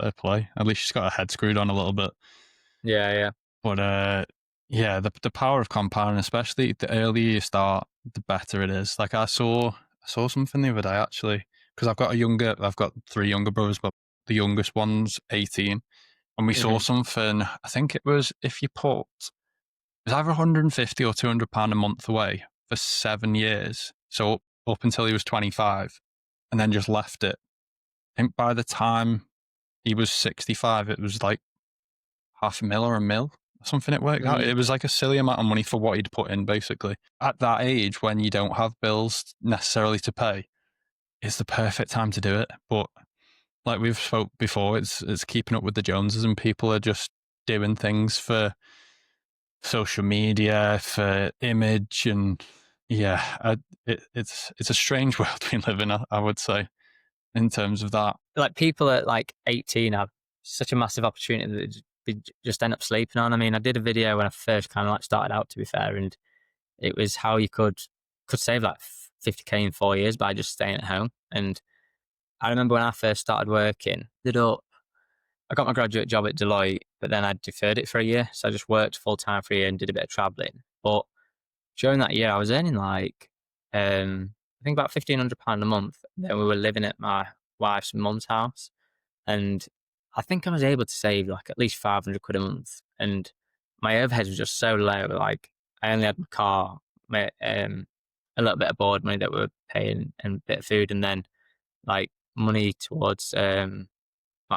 fair play. At least she's got her head screwed on a little bit. Yeah, yeah. But yeah, the power of compounding, especially the earlier you start, the better it is. Like I saw something the other day actually, because I've got three younger brothers, but the youngest one's 18, and we saw Hmm. something. I think it was if you put it was either 150 or £200 a month away for 7 years. So up until he was 25, and then just left it. I think by the time he was 65, it was like $500,000 or $1 million, something it worked out. Mm. It was like a silly amount of money for what he'd put in, basically. At that age, when you don't have bills necessarily to pay, it's the perfect time to do it. But like we've spoke before, it's keeping up with the Joneses, and people are just doing things for social media, for image, and it's a strange world we live in, I would say, in terms of that. Like people at like 18 have such a massive opportunity that just end up sleeping on. I mean, I did a video when I first kind of like started out, to be fair, and it was how you could save like 50K in 4 years by just staying at home. And I remember when I first started working, I got my graduate job at Deloitte, but then I deferred it for a year. So I just worked full time for a year and did a bit of traveling. But during that year, I was earning like, I think about £1,500 a month. Then we were living at my wife's mum's house. And I think I was able to save like at least 500 quid a month. And my overheads were just so low. Like I only had my car, a little bit of board money that we were paying and a bit of food, and then like money towards like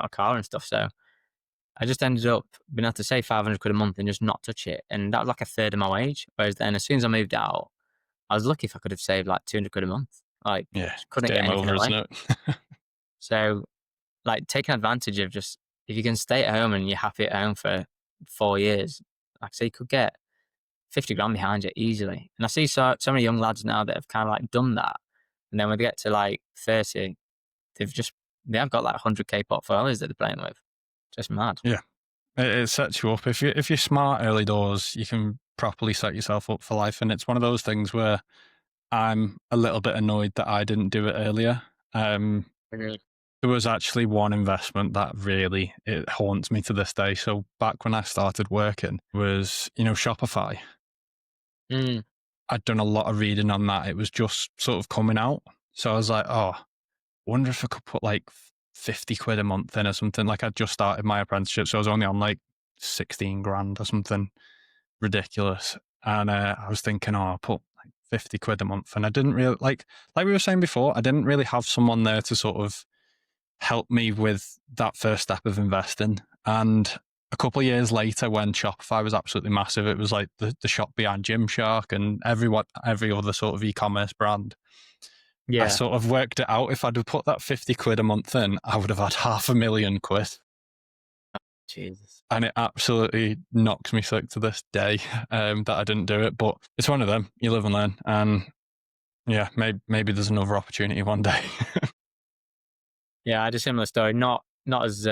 my car and stuff. So I just ended up being able to save 500 quid a month and just not touch it. And that was like a third of my wage. Whereas then as soon as I moved out, I was lucky if I could have saved like 200 quid a month. Like, Yeah, just it's couldn't get game anything over, isn't away. it? So, like, taking advantage of just, if you can stay at home and you're happy at home for 4 years, like I say, you could get 50 grand behind you easily. And I see so many young lads now that have kind of like done that. And then when they get to like 30, they have got like 100K portfolios that they're playing with. Just mad. Yeah, it sets you up. If you're smart early doors, you can properly set yourself up for life. And it's one of those things where I'm a little bit annoyed that I didn't do it earlier. Really? There was actually one investment that really, it haunts me to this day. So back when I started working was, Shopify. Mm. I'd done a lot of reading on that. It was just sort of coming out. So I was like, oh, I wonder if I could put like 50 quid a month in or something. Like I'd just started my apprenticeship. So I was only on like 16 grand or something ridiculous. And I was thinking, oh, I'll put like 50 quid a month. And I didn't really, like we were saying before, I didn't really have someone there to sort of help me with that first step of investing. And a couple of years later, when Shopify was absolutely massive, it was like the shop behind Gymshark and every other sort of e-commerce brand. I Yeah. sort of worked it out. If I'd have put that 50 quid a month in, I would have had £500,000. Jesus. And it absolutely knocks me sick to this day that I didn't do it. But it's one of them. You live and learn. And yeah, maybe there's another opportunity one day. Yeah, I had a similar story. Not as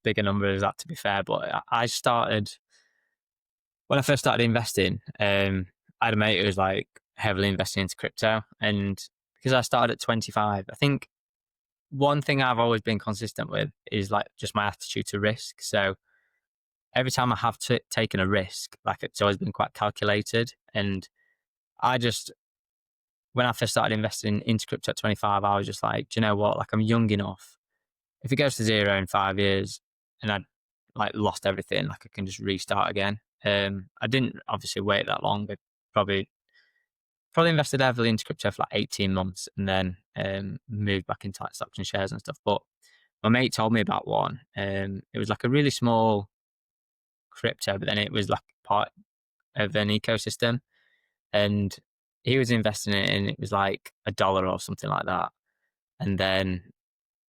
big a number as that, to be fair. But I started when I first started investing. I had a mate who was like heavily investing into crypto, and because I started at 25, I think one thing I've always been consistent with is like just my attitude to risk. So every time I have taken a risk, like it's always been quite calculated. And I just, when I first started investing into crypto at 25, I was just like, do you know what? Like I'm young enough. If it goes to zero in 5 years and I like lost everything, like I can just restart again. I didn't obviously wait that long, but probably invested heavily into crypto for like 18 months and then moved back into like stocks and shares and stuff. But my mate told me about one. It was like a really small crypto, but then it was like part of an ecosystem. And he was investing in it and it was like $1 or something like that. And then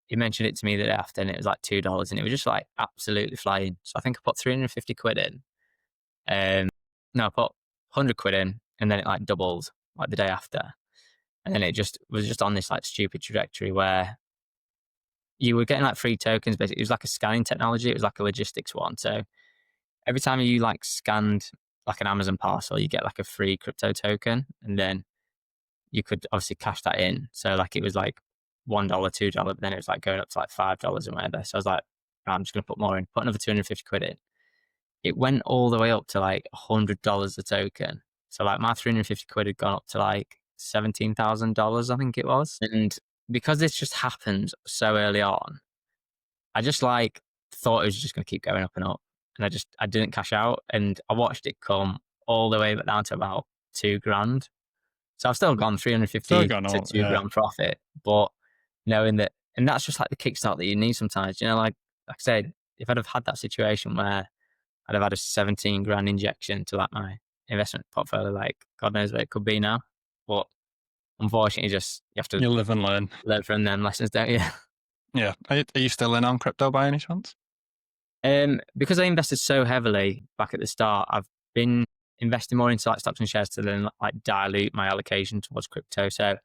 he mentioned it to me the day after and it was like $2 and it was just like absolutely flying. So I think I put 350 quid in. No, I put 100 quid in and then it like doubled like the day after. And then it just was just on this like stupid trajectory where you were getting like free tokens. Basically, it was like a scanning technology. It was like a logistics one. So every time you like scanned like an Amazon parcel, you get like a free crypto token, and then you could obviously cash that in. So like it was like $1, $2, but then it was like going up to like $5 and whatever. So I was like, "Right, I'm just gonna put more in, put another 250 quid in." It went all the way up to like $100 a token. So like my 350 quid had gone up to like $17,000, I think it was. And because this just happened so early on, I just like thought it was just going to keep going up and up. And I didn't cash out and I watched it come all the way back down to about 2 grand. So I've still gone Still 350 gone to up, two yeah. grand profit, but knowing that, and that's just like the kickstart that you need sometimes. Like I said, if I'd have had that situation where I'd have had a 17 grand injection to like my investment portfolio, like God knows where it could be now. But unfortunately, just you have to You live and learn. learn from them lessons, don't you? Yeah. Are you still in on crypto by any chance? Because I invested so heavily back at the start, I've been investing more into like stocks and shares to then like dilute my allocation towards crypto. So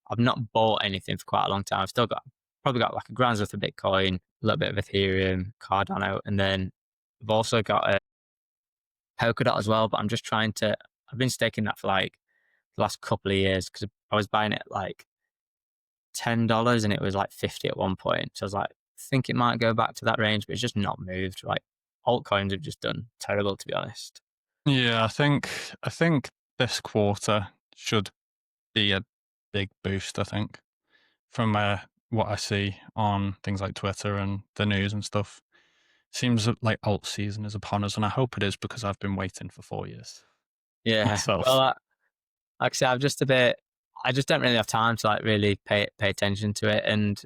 I've not bought anything for quite a long time. I've still got probably got like a grand's worth of Bitcoin, a little bit of Ethereum, Cardano, and then I've also got a Polkadot as well. But I'm just trying to. I've been staking that for like the last couple of years because I was buying it at like $10 and it was like 50 at one point. So I was like, think it might go back to that range, but it's just not moved. Like altcoins have just done terrible, to be honest. Yeah, I think this quarter should be a big boost, I think, from what I see on things like Twitter and the news and stuff. Seems like alt season is upon us, and I hope it is because I've been waiting for 4 years Yeah. myself. Well, like I say, I'm just a bit. I just don't really have time to like really pay attention to it, and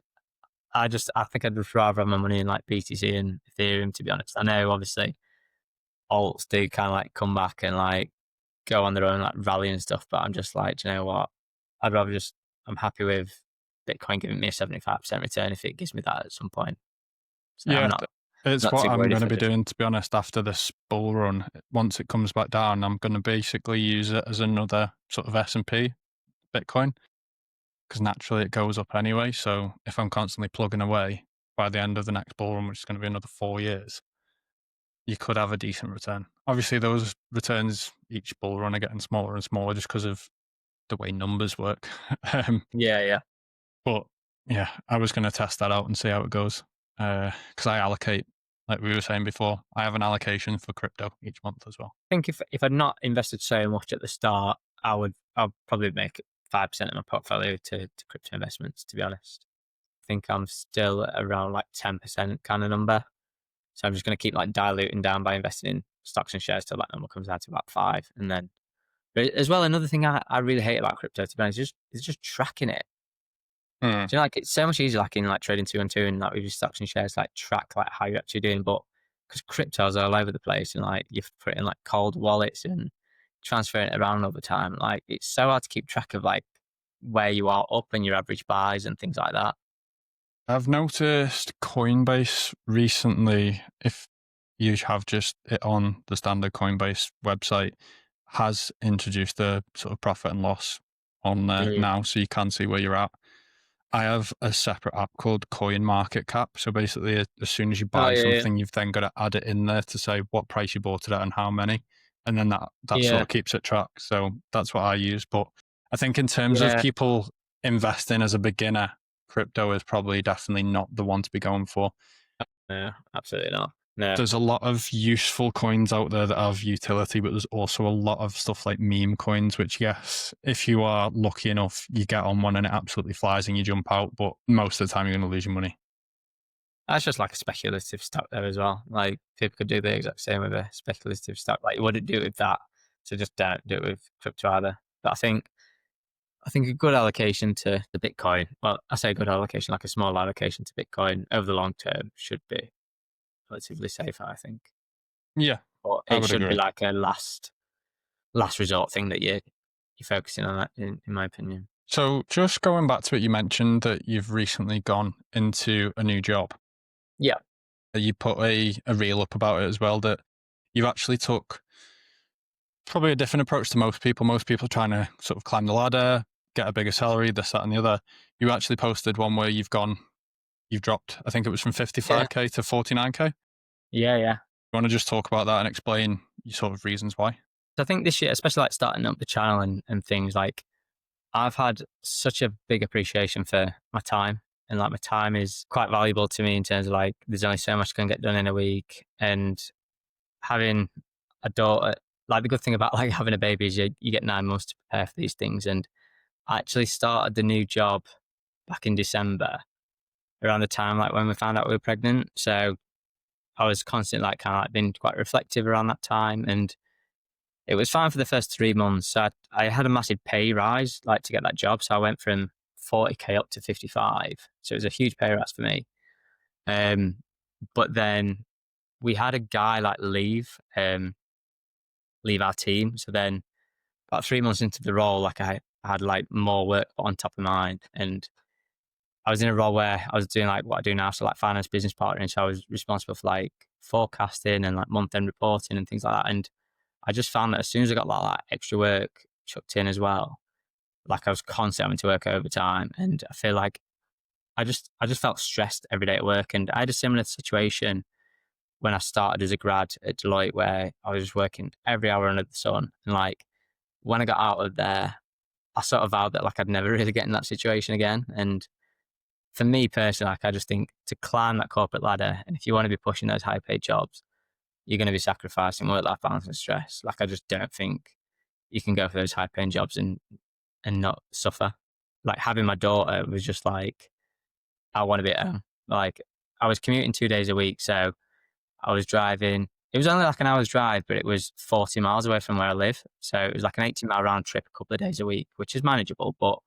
I think I'd just rather have my money in like BTC and Ethereum. To be honest, I know obviously alts do kind of like come back and like go on their own like rally and stuff, but I'm just like, do you know what? I'd rather just. I'm happy with Bitcoin giving me a 75% return if it gives me that at some point. So I'm Yeah, it's not what too I'm worried going if to I be just. doing, to be honest, after this bull run. Once it comes back down, I'm going to basically use it as another sort of S&P Bitcoin because naturally it goes up anyway. So if I'm constantly plugging away by the end of the next bull run, which is going to be another 4 years, you could have a decent return. Obviously, those returns each bull run are getting smaller and smaller just because of the way numbers work. um, Yeah, yeah. but yeah, I was going to test that out and see how it goes because I allocate, like we were saying before, I have an allocation for crypto each month as well. I think if I'd not invested so much at the start, I'd probably make 5% of my portfolio to crypto investments, to be honest. I think I'm still around like 10% kind of number. So I'm just going to keep like diluting down by investing in stocks and shares till that number comes down to about 5. And then, but as well, another thing I really hate about crypto, to be honest, is just tracking it. Hmm. Do you know, like it's so much easier, like in like trading 2 on 2 and like with your stocks and shares, like track like how you're actually doing. But because crypto's all over the place and like you have to put it in like cold wallets and transferring it around all the time, like it's so hard to keep track of like where you are up and your average buys and things like that. I've noticed Coinbase recently, if you have just it on the standard Coinbase website, has introduced a sort of profit and loss on there Mm. now, so you can see where you're at. I have a separate app called Coin Market Cap. So basically, as soon as you Oh buy yeah, something, you've then got to add it in there to say what price you bought it at and how many, and then that sort yeah, of keeps it track. So that's what I use. But I think in terms of yeah, people investing as a beginner, crypto is probably definitely not the one to be going for. yeah, absolutely not. No, There's a lot of useful coins out there that have utility, but there's also a lot of stuff like meme coins, which, yes, if you are lucky enough, you get on one and it absolutely flies and you jump out. But most of the time, you're going to lose your money. that's just like a speculative stock there as well. Like people could do the exact same with a speculative stock. Like you wouldn't do it with that, so just don't do it with crypto either. But I think a good allocation to the Bitcoin, well, I say a good allocation, like a small allocation to Bitcoin over the long term should be relatively safe, I think. Yeah, But I it would should be agree. like a last resort thing that you're focusing on that, in my opinion. So, just going back to it, you mentioned that you've recently gone into a new job. Yeah. You put a reel up about it as well, that you actually took probably a different approach to most people. Most people trying to sort of climb the ladder, get a bigger salary, this, that, and the other. You actually posted one where you've dropped, I think it was from Yeah. 55K to 49K. Yeah. Yeah. You want to just talk about that and explain your sort of reasons why? So I think this year, especially like starting up the channel and things like I've had such a big appreciation for my time. And like my time is quite valuable to me in terms of like there's only so much I can get done in a week. And having a daughter, like the good thing about like having a baby is you get 9 months to prepare for these things. And I actually started the new job back in December around the time like when we found out we were pregnant. So I was constantly like kind of like being quite reflective around that time. And it was fine for the first 3 months. So I had a massive pay rise, like to get that job. So I went from 40K up to 55. So it was a huge pay rise for me. Um, but then we had a guy like leave our team. So then about 3 months into the role, like I had like more work on top of mine, and I was in a role where I was doing like what I do now, so like finance business partnering. So I was responsible for like forecasting and like month end reporting and things like that. And I just found that as soon as I got like that extra work chucked in as well, like I was constantly having to work overtime, and I feel like I just felt stressed every day at work. And I had a similar situation when I started as a grad at Deloitte, where I was just working every hour under the sun. And like when I got out of there, I sort of vowed that like I'd never really get in that situation again. And for me personally, like I just think to climb that corporate ladder, and if you want to be pushing those high paid jobs, you're going to be sacrificing work life balance and stress. Like I just don't think you can go for those high paying jobs and not suffer. Like having my daughter was just like I want to be at home. Like I was commuting 2 days a week, so I was driving. It was only like an hour's drive, but it was 40 miles away from where I live. So it was like an 18-mile round trip a couple of days a week, which is manageable. But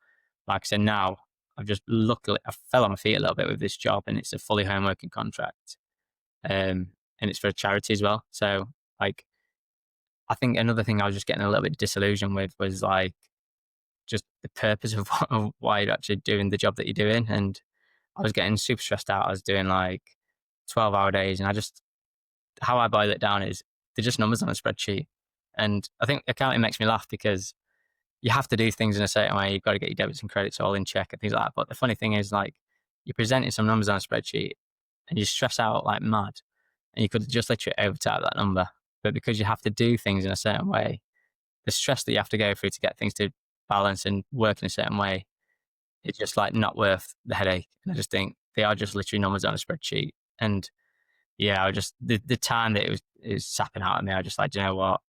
like I said, now I've just luckily I fell on my feet a little bit with this job, and it's a fully home working contract, and it's for a charity as well. So like I think another thing I was just getting a little bit disillusioned with was like just the purpose of, of why you're actually doing the job that you're doing. And I was getting super stressed out. I was doing like 12-hour days, and I just how I boil it down is they're just numbers on a spreadsheet. And I think accounting makes me laugh because you have to do things in a certain way. You've got to get your debits and credits all in check and things like that. But the funny thing is, like, you're presenting some numbers on a spreadsheet and you stress out like mad, and you could just literally overtype that number. But because you have to do things in a certain way, the stress that you have to go through to get things to balance and work in a certain way, it's just like not worth the headache. And I just think they are just literally numbers on a spreadsheet. And yeah, I just the time that it was sapping out of me, I just like, "Do you know what?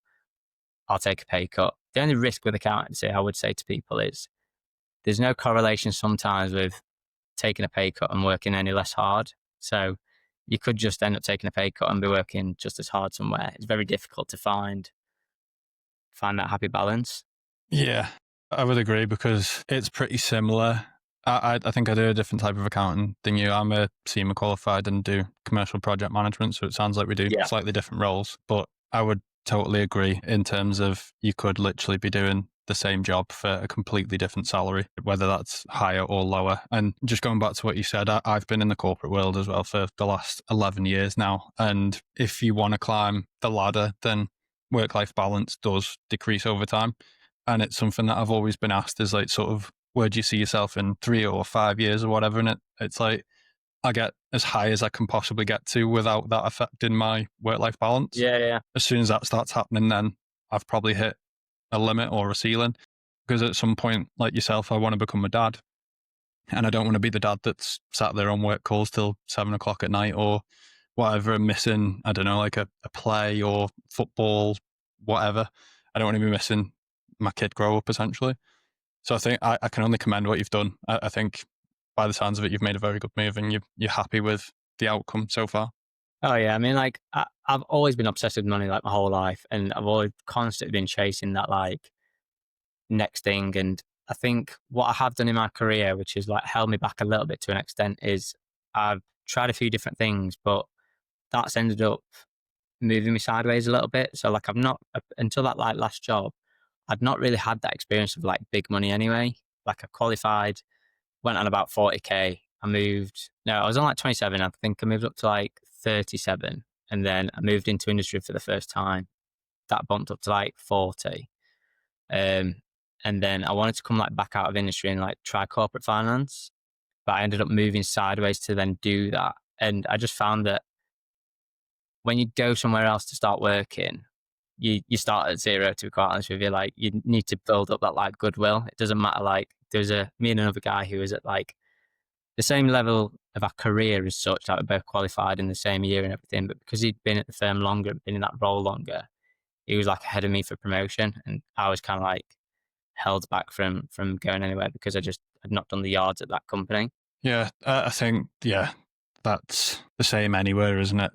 I'll take a pay cut." The only risk with accountancy, I would say to people, is there's no correlation sometimes with taking a pay cut and working any less hard. So you could just end up taking a pay cut and be working just as hard somewhere. It's very difficult to find that happy balance. Yeah, I would agree because it's pretty similar. I think I do a different type of accounting than you. I'm a SEMA qualified and do commercial project management. So it sounds like we do Yeah. slightly different roles, but I would totally agree in terms of you could literally be doing the same job for a completely different salary, whether that's higher or lower. And just going back to what you said, I've been in the corporate world as well for the last 11 years now. And if you want to climb the ladder, then work-life balance does decrease over time. And it's something that I've always been asked is like, sort of, where do you see yourself in 3 or 5 years or whatever? And it's like, I get as high as I can possibly get to without that affecting my work-life balance. Yeah, yeah. As soon as that starts happening, then I've probably hit a limit or a ceiling. Because at some point, like yourself, I want to become a dad. And I don't want to be the dad that's sat there on work calls till 7 o'clock at night or whatever, and missing, I don't know, like a play or football, whatever. I don't want to be missing my kid grow up essentially. So I think I can only commend what you've done. I think by the sounds of it, you've made a very good move and you're happy with the outcome so far. Oh yeah. I mean, like I've always been obsessed with money like my whole life, and I've always constantly been chasing that like next thing. And I think what I have done in my career, which has like held me back a little bit to an extent, is I've tried a few different things, but that's ended up moving me sideways a little bit. So like I've not until that like last job, I'd not really had that experience of like big money anyway. Like I qualified, went on about 40K. I moved, no, I was on like 27. I think I moved up to like 37. And then I moved into industry for the first time. That bumped up to like 40. Um, and then I wanted to come like back out of industry and like try corporate finance, but I ended up moving sideways to then do that. And I just found that when you go somewhere else to start working, you start at zero, to be quite honest with you. Like you need to build up that like goodwill. It doesn't matter. Like there's me and another guy who was at like the same level of our career as such, like we're both qualified in the same year and everything, but because he'd been at the firm longer, been in that role longer, he was like ahead of me for promotion, and I was kind of like held back from going anywhere because I just had not done the yards at that company. Yeah, I think, yeah, that's the same anywhere, isn't it?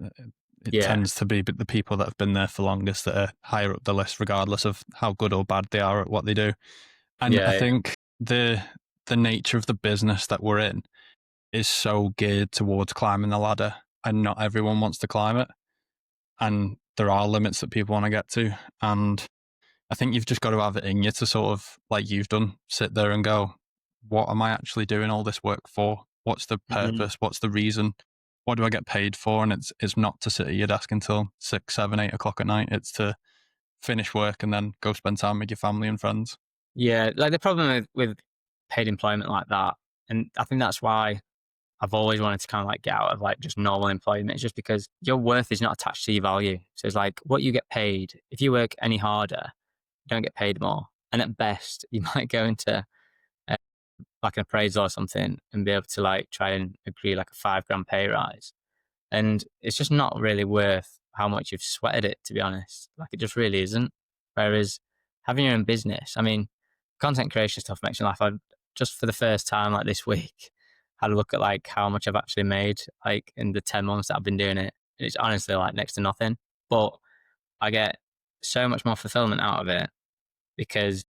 it Yeah. tends to be the people that have been there for longest that are higher up the list, regardless of how good or bad they are at what they do. And I Yeah. Yeah. think the nature of the business that we're in is so geared towards climbing the ladder, and not everyone wants to climb it. And there are limits that people want to get to. And I think you've just got to have it in you to sort of, like you've done, sit there and go, what am I actually doing all this work for? What's the Mhm. purpose? What's the reason? What do I get paid for? And it's not to sit at your desk until 6, 7, 8 o'clock at night. It's to finish work and then go spend time with your family and friends. Yeah. Like the problem with paid employment like that, and I think that's why I've always wanted to kind of like get out of like just normal employment. It's just because your worth is not attached to your value. So it's like what you get paid. If you work any harder, you don't get paid more. And at best, you might go into uh, like an appraisal or something and be able to like try and agree like a 5 grand pay rise. And it's just not really worth how much you've sweated it, to be honest. Like it just really isn't. Whereas having your own business, I mean, content creation stuff makes me laugh. I just for the first time, like this week, had a look at like how much I've actually made, like in the 10 months that I've been doing it. And it's honestly like next to nothing. But I get so much more fulfillment out of it because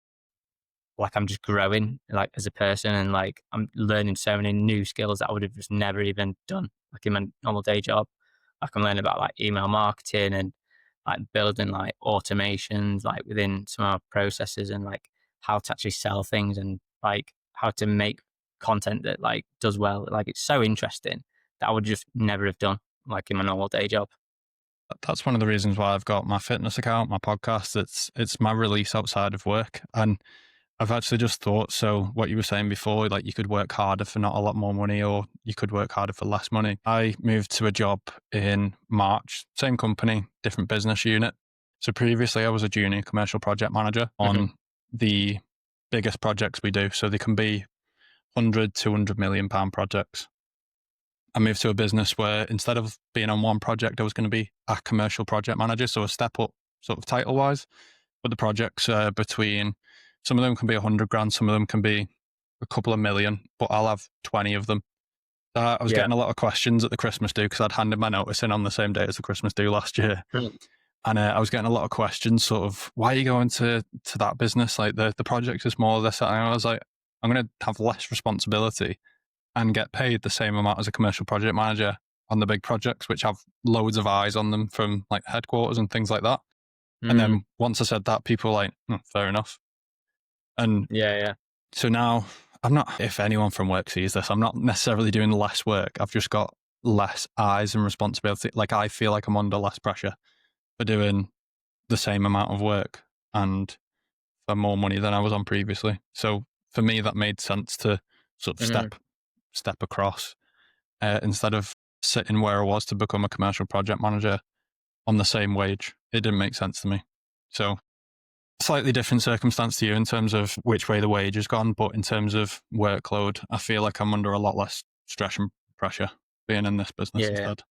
like I'm just growing like as a person and like I'm learning so many new skills that I would have just never even done like in my normal day job. Like I'm learning about like email marketing and like building like automations like within some of our processes and like how to actually sell things and like how to make content that like does well. Like it's so interesting that I would just never have done like in my normal day job. That's one of the reasons why I've got my fitness account, my podcast. It's my release outside of work. And I've actually just thought, so what you were saying before, like you could work harder for not a lot more money or you could work harder for less money. I moved to a job in March, same company, different business unit. So previously I was a junior commercial project manager Hmm. on the biggest projects we do. So they can be 100, 200 million pound projects. I moved to a business where instead of being on one project, I was going to be a commercial project manager. So a step up sort of title wise, but the projects are between, some of them can be 100 grand, some of them can be a couple of million, but I'll have 20 of them. I was Yeah. getting a lot of questions at the Christmas do because I'd handed my notice in on the same day as the Christmas do last year. Mhm. And I was getting a lot of questions, sort of, why are you going to that business? Like the project is more this, that. And I was like, I'm going to have less responsibility and get paid the same amount as a commercial project manager on the big projects, which have loads of eyes on them from like headquarters and things like that. And Mm. then once I said that, people were like, fair enough. And Yeah. Yeah. so now I'm not, if anyone from work sees this, I'm not necessarily doing less work. I've just got less eyes and responsibility. Like I feel like I'm under less pressure for doing the same amount of work and for more money than I was on previously. So for me, that made sense to sort of Hmm. step across instead of sitting where I was to become a commercial project manager on the same wage. It didn't make sense to me. So slightly different circumstance to you in terms of which way the wage has gone, but in terms of workload, I feel like I'm under a lot less stress and pressure being in this business Yeah. instead.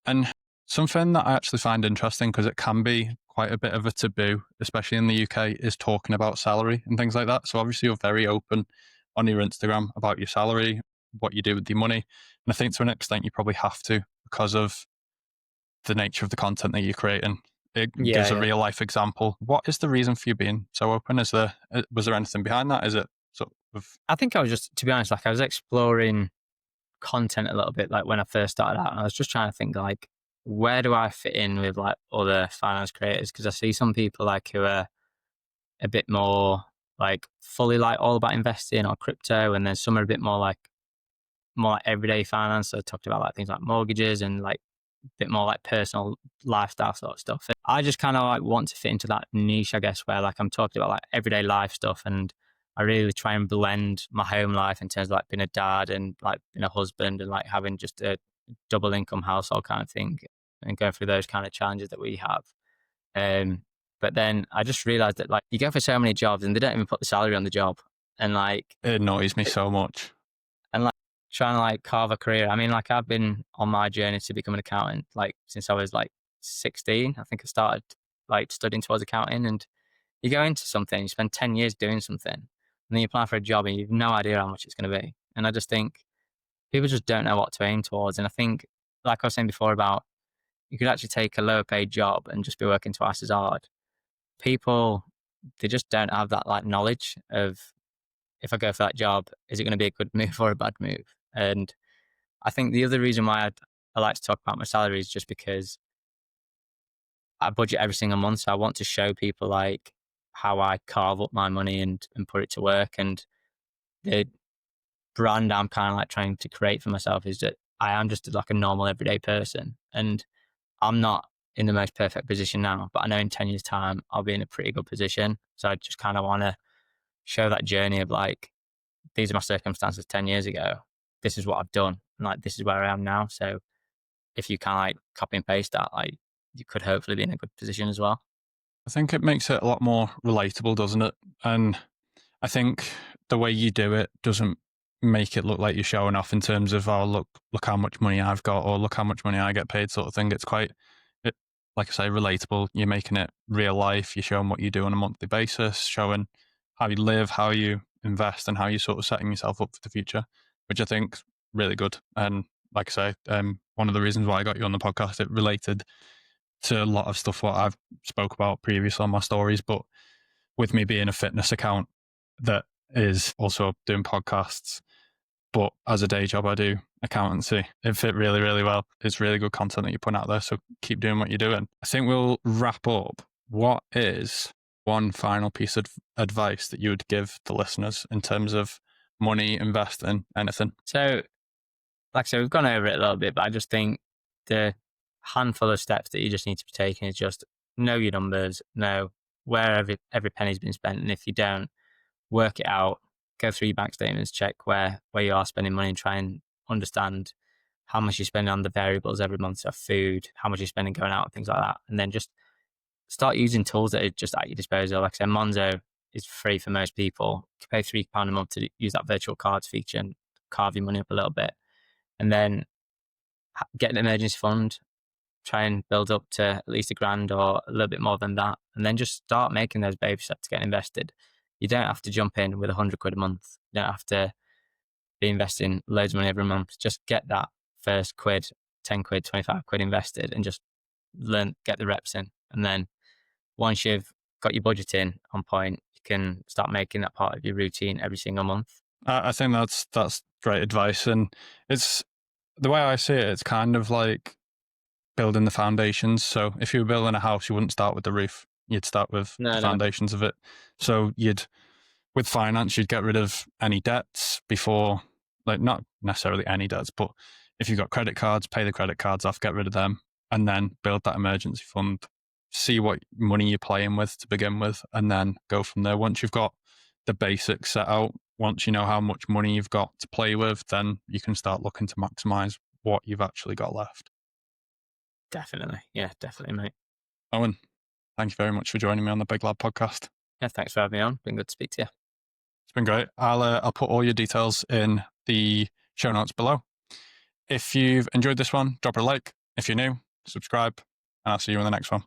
And something that I actually find interesting because it can be quite a bit of a taboo, especially in the UK, is talking about salary and things like that. So obviously you're very open on your Instagram about your salary, what you do with your money. And I think to an extent you probably have to because of the nature of the content that you're creating. It Yeah. gives a Yeah. real life example. What is the reason for you being so open? Was there anything behind that? Is it sort of I think I was just, to be honest, like I was exploring content a little bit, like when I first started out, and I was just trying to think like, where do I fit in with like other finance creators? Because I see some people like who are a bit more like fully like all about investing or crypto, and then some are a bit more like everyday finance. So I talked about like things like mortgages and like a bit more like personal lifestyle sort of stuff. I just kind of like want to fit into that niche, I guess, where like I'm talking about like everyday life stuff, and I really try and blend my home life in terms of like being a dad and like being a husband and like having just a double income household kind of thing and going through those kind of challenges that we have. Um, but then I just realized that like you go for so many jobs and they don't even put the salary on the job, and like it annoys me so much? and like trying to like carve a career. I mean, like I've been on my journey to become an accountant like since I was like 16. I think I started like studying towards accounting, and you go into something, you spend 10 years doing something, and then you apply for a job and you've no idea how much it's going to be. And I just think people just don't know what to aim towards. And I think, like I was saying before about, you could actually take a lower paid job and just be working twice as hard. People, they just don't have that like knowledge of, if I go for that job, is it going to be a good move or a bad move? And I think the other reason why I like to talk about my salary is just because I budget every single month. So I want to show people like how I carve up my money and put it to work. And the brand I'm kind of like trying to create for myself is that I am just like a normal everyday person. And I'm not in the most perfect position now, but I know in 10 years' time, I'll be in a pretty good position. So I just kind of want to show that journey of like, these are my circumstances 10 years ago. This is what I've done. And like, this is where I am now. So if you kind of like copy and paste that, like you could hopefully be in a good position as well. I think it makes it a lot more relatable, doesn't it? And I think the way you do it doesn't make it look like you're showing off in terms of, oh, look how much money I've got, or look how much money I get paid, sort of thing. It's quite, like I say, relatable. You're making it real life. You're showing what you do on a monthly basis, showing how you live, how you invest, and how you're sort of setting yourself up for the future, which I think really good. And like I say, one of the reasons why I got you on the podcast, it related to a lot of stuff what I've spoke about previously on my stories, but with me being a fitness account that is also doing podcasts, but as a day job, I do accountancy. It fit really, really well. It's really good content that you're putting out there. So keep doing what you're doing. I think we'll wrap up. What is one final piece of advice that you would give the listeners in terms of money, investing, anything? So, like I said, we've gone over it a little bit, but I just think the handful of steps that you just need to be taking is just know your numbers, know where every penny's been spent. And if you don't, work it out, go through your bank statements, check where you are spending money and try and understand how much you spend on the variables every month, so food, how much you're spending going out, and things like that. And then just start using tools that are just at your disposal. Like I said, Monzo is free for most people. You can pay £3 a month to use that virtual cards feature and carve your money up a little bit. And then get an emergency fund, try and build up to at least £1,000 or a little bit more than that. And then just start making those baby steps to get invested. You don't have to jump in with £100 a month. You don't have to be investing loads of money every month. Just get that first quid, 10 quid, 25 quid invested and just get the reps in. And then once you've got your budget in on point, you can start making that part of your routine every single month. I think that's great advice. And it's the way I see it, it's kind of like building the foundations. So if you were building a house, you wouldn't start with the roof. You'd start with the foundations of it. So with finance, you'd get rid of any debts before, like not necessarily any debts, but if you've got credit cards, pay the credit cards off, get rid of them, and then build that emergency fund. See what money you're playing with to begin with, and then go from there. Once you've got the basics set out, once you know how much money you've got to play with, then you can start looking to maximize what you've actually got left. Definitely. Yeah, definitely, mate. Owen, thank you very much for joining me on the Big Lad podcast. Yeah, thanks for having me on. Been good to speak to you. It's been great. I'll put all your details in the show notes below. If you've enjoyed this one, drop a like. If you're new, subscribe, and I'll see you in the next one.